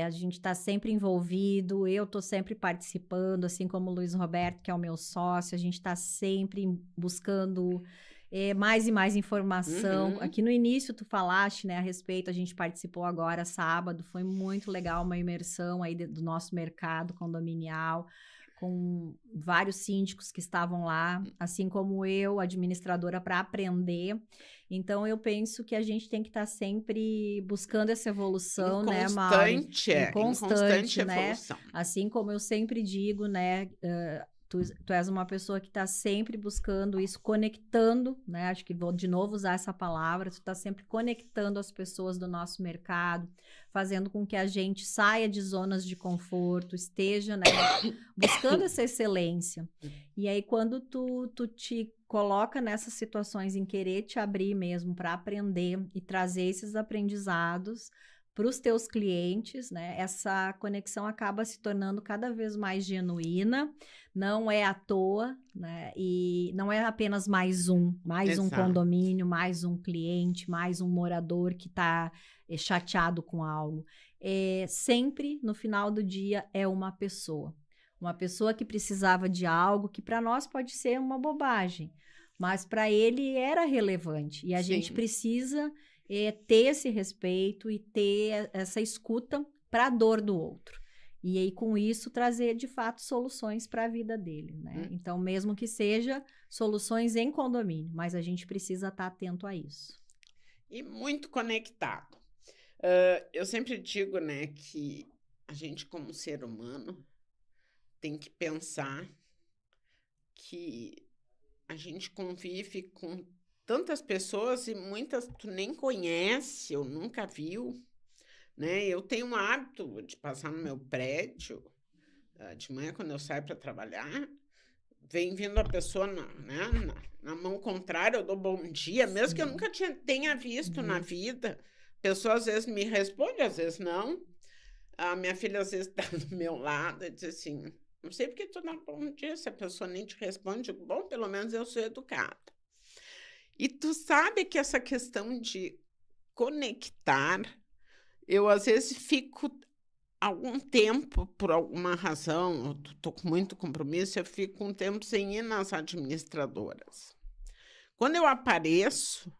A gente está sempre envolvido, eu estou sempre participando, assim como o Luiz Roberto, que é o meu sócio, a gente está sempre buscando mais e mais informação. Aqui no início tu falaste, né, a respeito, a gente participou agora sábado, foi muito legal, uma imersão aí do nosso mercado condominial, com vários síndicos que estavam lá, assim como eu, administradora, para aprender. Então, eu penso que a gente tem que estar sempre buscando essa evolução, né, Maureen? Em constante né? evolução. Assim como eu sempre digo, né, Tu és uma pessoa que está sempre buscando isso, conectando, né? Acho que vou de novo usar essa palavra. Tu está sempre conectando as pessoas do nosso mercado, fazendo com que a gente saia de zonas de conforto, esteja, né, buscando essa excelência. E aí, quando tu te coloca nessas situações em querer te abrir mesmo para aprender e trazer esses aprendizados para os teus clientes, né? Essa conexão acaba se tornando cada vez mais genuína, não é à toa, né? E não é apenas mais um Exato. condomínio, mais um cliente, mais um morador que está chateado com algo. Sempre, no final do dia, é uma pessoa. Uma pessoa que precisava de algo que para nós pode ser uma bobagem, mas para ele era relevante. E a gente Sim. precisa ter esse respeito e ter essa escuta para a dor do outro. E aí, com isso, trazer, de fato, soluções para a vida dele, né? Então, mesmo que seja soluções em condomínio, mas a gente precisa estar atento a isso. E muito conectado. Eu sempre digo, né, que a gente, como ser humano, tem que pensar que a gente convive com tantas pessoas e muitas tu nem conhece ou nunca viu, né? Eu tenho um hábito de passar no meu prédio, de manhã quando eu saio para trabalhar, vem vindo a pessoa na mão contrária, eu dou bom dia, mesmo que eu nunca tenha visto na vida. A pessoa às vezes me responde, às vezes não. A minha filha às vezes está do meu lado e diz assim, não sei porque tu dá bom dia, se a pessoa nem te responde, eu digo, bom, pelo menos eu sou educada. E tu sabe que essa questão de conectar, eu às vezes fico algum tempo, por alguma razão, eu estou com muito compromisso, eu fico um tempo sem ir nas administradoras. Quando eu apareço,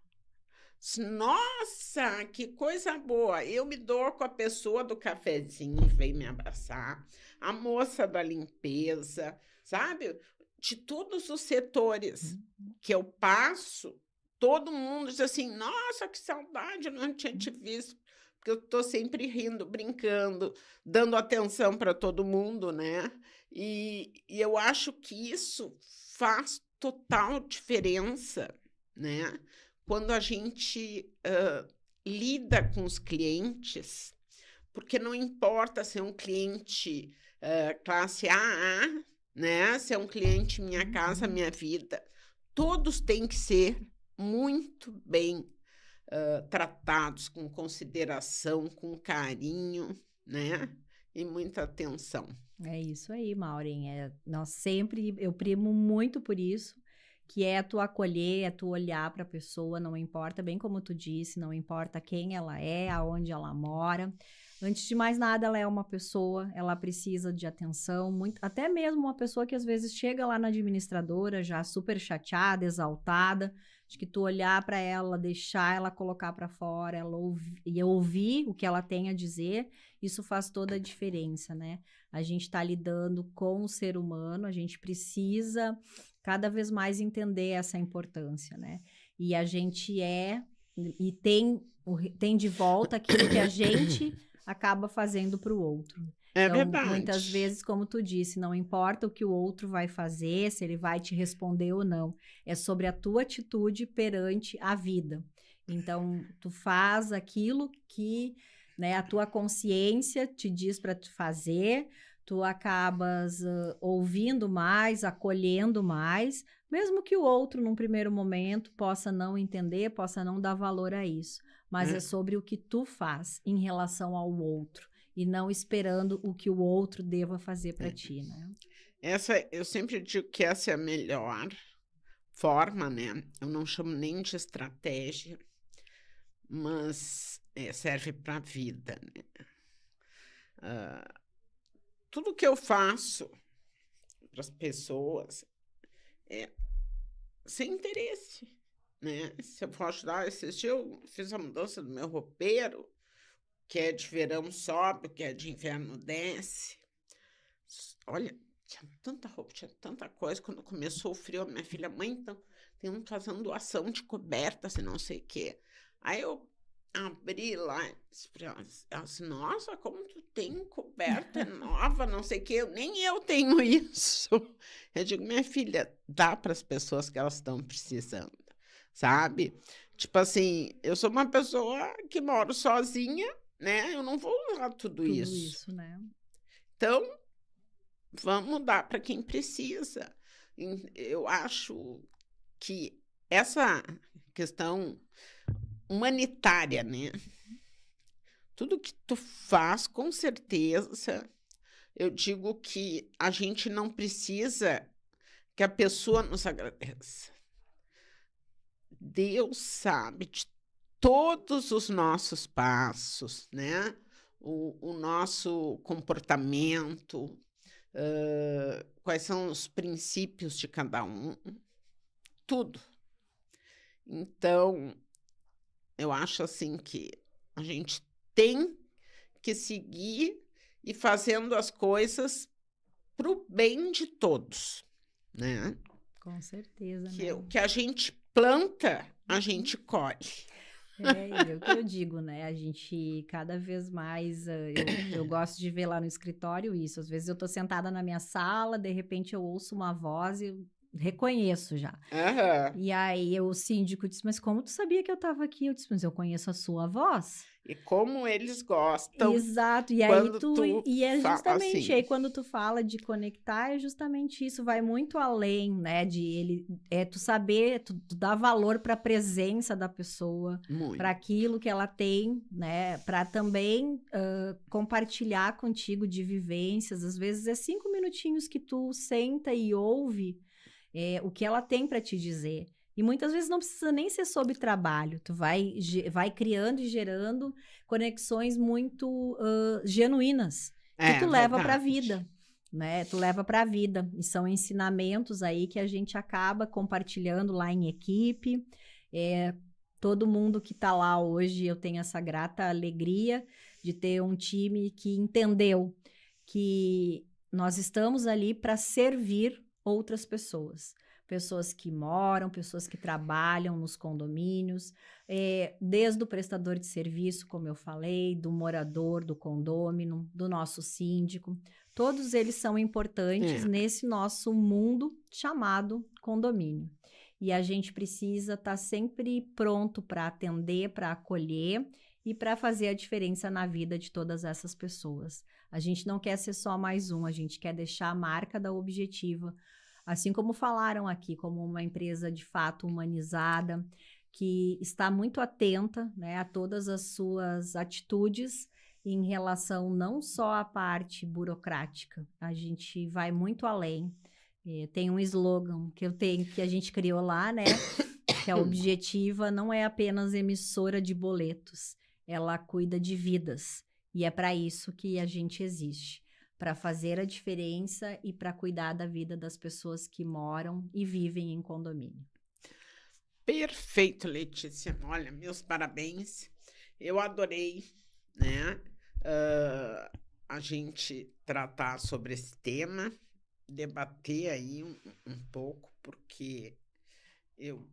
nossa, que coisa boa! Eu me dou com a pessoa do cafezinho, vem me abraçar, a moça da limpeza, sabe? De todos os setores que eu passo, todo mundo diz assim, nossa, que saudade, eu não tinha te visto. Porque eu estou sempre rindo, brincando, dando atenção para todo mundo, né? E eu acho que isso faz total diferença, né? Quando a gente lida com os clientes, porque não importa se é um cliente classe AA, né? Se é um cliente Minha Casa Minha Vida, todos têm que ser muito bem tratados com consideração, com carinho, né? E muita atenção. É isso aí, Maureen. Eu primo muito por isso, que é tu acolher, é tu olhar para a pessoa, não importa, bem como tu disse, não importa quem ela é, aonde ela mora. Antes de mais nada, ela é uma pessoa, ela precisa de atenção, até mesmo uma pessoa que às vezes chega lá na administradora já super chateada, exaltada, de que tu olhar para ela, deixar ela colocar para fora, ela ouvir o que ela tem a dizer, isso faz toda a diferença, né? A gente está lidando com o ser humano, a gente precisa cada vez mais entender essa importância, né? E a gente tem de volta aquilo que a gente acaba fazendo para o outro. É então, verdade. Muitas vezes, como tu disse, não importa o que o outro vai fazer, se ele vai te responder ou não. É sobre a tua atitude perante a vida. Então, tu faz aquilo que, né, a tua consciência te diz para tu fazer, tu acabas ouvindo mais, acolhendo mais, mesmo que o outro, num primeiro momento, possa não entender, possa não dar valor a isso. Mas é sobre o que tu faz em relação ao outro e não esperando o que o outro deva fazer para ti, né? Eu sempre digo que essa é a melhor forma, né? Eu não chamo nem de estratégia, mas serve para a vida, né? Tudo que eu faço para as pessoas é sem interesse, né? Se eu for ajudar, esses dias eu fiz a mudança do meu roupeiro, que é de verão sobe, que é de inverno desce. Olha, tinha tanta roupa, tinha tanta coisa. Quando começou o frio, minha filha, mãe, então, tem um fazendo doação de coberta, se não sei o quê. Aí eu abri lá, ela disse, nossa, como tu tem coberta nova, não sei o quê, nem eu tenho isso. Eu digo, minha filha, dá para as pessoas que elas estão precisando, sabe? Tipo assim, eu sou uma pessoa que moro sozinha, né? Eu não vou usar tudo Tudo isso. isso, né? Então, vamos dar para quem precisa. Eu acho que essa questão humanitária, né? Tudo que tu faz, com certeza, eu digo que a gente não precisa que a pessoa nos agradeça. Deus sabe de todos os nossos passos, né? O nosso comportamento, quais são os princípios de cada um, tudo. Então, eu acho assim que a gente tem que seguir e fazendo as coisas para o bem de todos, né? Com certeza, Que né? o que a gente planta, a gente colhe. É o que eu digo, né? A gente cada vez mais, eu gosto de ver lá no escritório isso. Às vezes eu tô sentada na minha sala, de repente eu ouço uma voz e eu reconheço já. Aham. E aí o síndico disse, mas como tu sabia que eu estava aqui? Eu disse, mas eu conheço a sua voz. E como eles gostam Exato, e aí quando tu e é fala justamente, assim. aí quando tu fala de conectar, é justamente isso, vai muito além, né, tu saber, tu dar valor para a presença da pessoa, Muito. para aquilo que ela tem, né, para também compartilhar contigo de vivências, às vezes é 5 minutinhos que tu senta e ouve o que ela tem para te dizer. E muitas vezes não precisa nem ser sobre trabalho. Tu vai criando e gerando conexões muito genuínas que tu leva para a vida, né? Tu leva para a vida. E são ensinamentos aí que a gente acaba compartilhando lá em equipe. Todo mundo que está lá hoje, eu tenho essa grata alegria de ter um time que entendeu que nós estamos ali para servir outras pessoas. Pessoas que moram, pessoas que trabalham nos condomínios, desde o prestador de serviço, como eu falei, do morador do condômino, do nosso síndico. Todos eles são importantes nesse nosso mundo chamado condomínio. E a gente precisa estar sempre pronto para atender, para acolher e para fazer a diferença na vida de todas essas pessoas. A gente não quer ser só mais um, a gente quer deixar a marca da Objetiva, assim como falaram aqui, como uma empresa de fato humanizada, que está muito atenta, né, a todas as suas atitudes em relação não só à parte burocrática, a gente vai muito além. Tem um slogan que a gente criou lá, né, que a Objetiva não é apenas emissora de boletos, ela cuida de vidas. E é para isso que a gente existe, para fazer a diferença e para cuidar da vida das pessoas que moram e vivem em condomínio. Perfeito, Letícia. Olha, meus parabéns. Eu adorei, né, a gente tratar sobre esse tema, debater aí um pouco, porque eu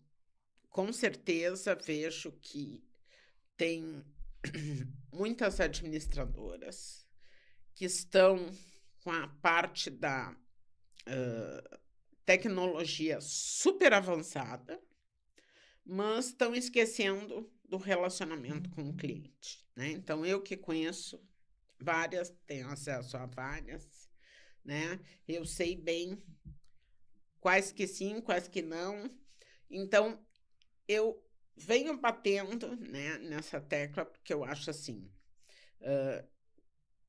com certeza vejo que tem muitas administradoras que estão com a parte da tecnologia super avançada, mas estão esquecendo do relacionamento com o cliente, né? Então, eu que conheço várias, tenho acesso a várias, né? Eu sei bem quais que sim, quais que não. Então, eu venho batendo, né, nessa tecla, porque eu acho assim,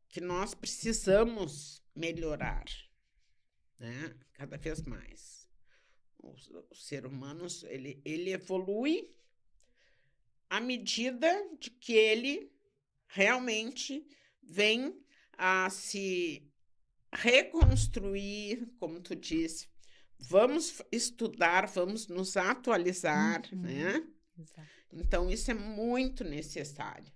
que nós precisamos melhorar, né, cada vez mais. O ser humano, ele evolui à medida de que ele realmente vem a se reconstruir, como tu disse. Vamos estudar, vamos nos atualizar, né? Exato. Então, isso é muito necessário.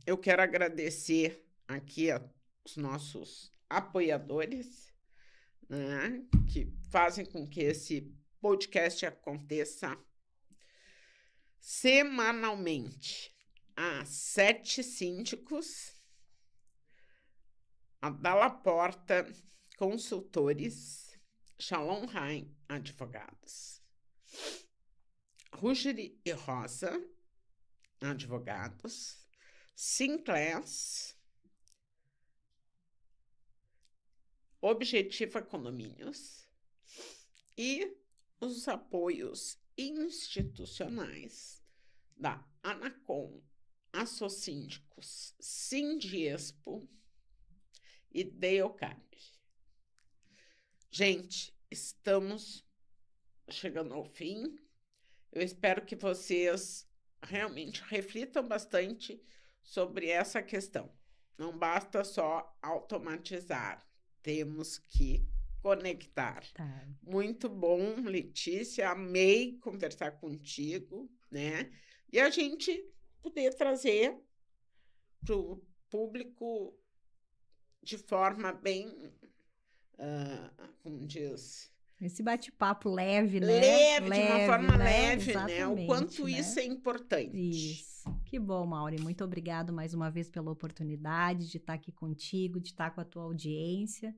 Eu quero agradecer aqui aos nossos apoiadores, né, que fazem com que esse podcast aconteça semanalmente a 7 síndicos, a Dalla Porta Consultores, Shalom Rain Advogados, Ruggieri e Rosa Advogados, Sinclass, Objetiva Condomínios e os apoios institucionais da Anacom, Assocíndicos, Sindiespo e Deocard. Gente, estamos chegando ao fim. Eu espero que vocês realmente reflitam bastante sobre essa questão. Não basta só automatizar, temos que conectar. Tá. Muito bom, Letícia, amei conversar contigo, né? E a gente poder trazer para o público de forma bem, como diz... Esse bate-papo leve, né? Leve, de uma forma né? leve, né? O quanto Exatamente, isso é importante. Isso. Que bom, Mauri. Muito obrigado mais uma vez pela oportunidade de estar aqui contigo, de estar com a tua audiência.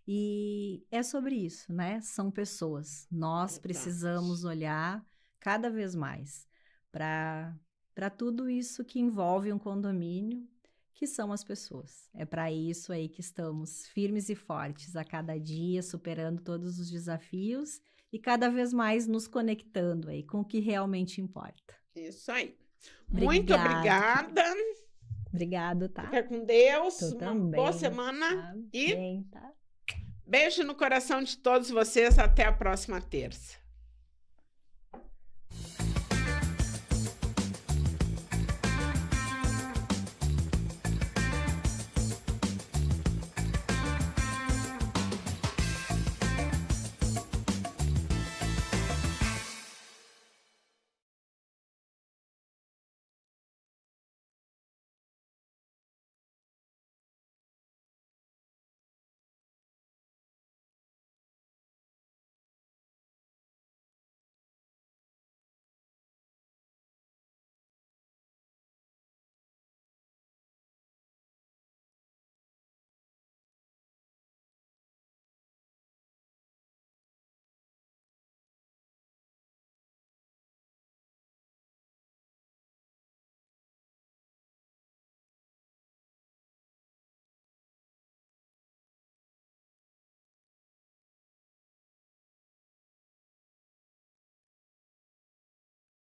E é sobre isso, né? São pessoas. Nós precisamos olhar cada vez mais para tudo isso que envolve um condomínio, que são as pessoas. É para isso aí que estamos firmes e fortes a cada dia, superando todos os desafios e cada vez mais nos conectando aí com o que realmente importa. Isso aí. Muito obrigada. Obrigado, tá? Fica com Deus. Tu Uma também. boa semana. Tá E bem, tá? beijo no coração de todos vocês. Até a próxima terça.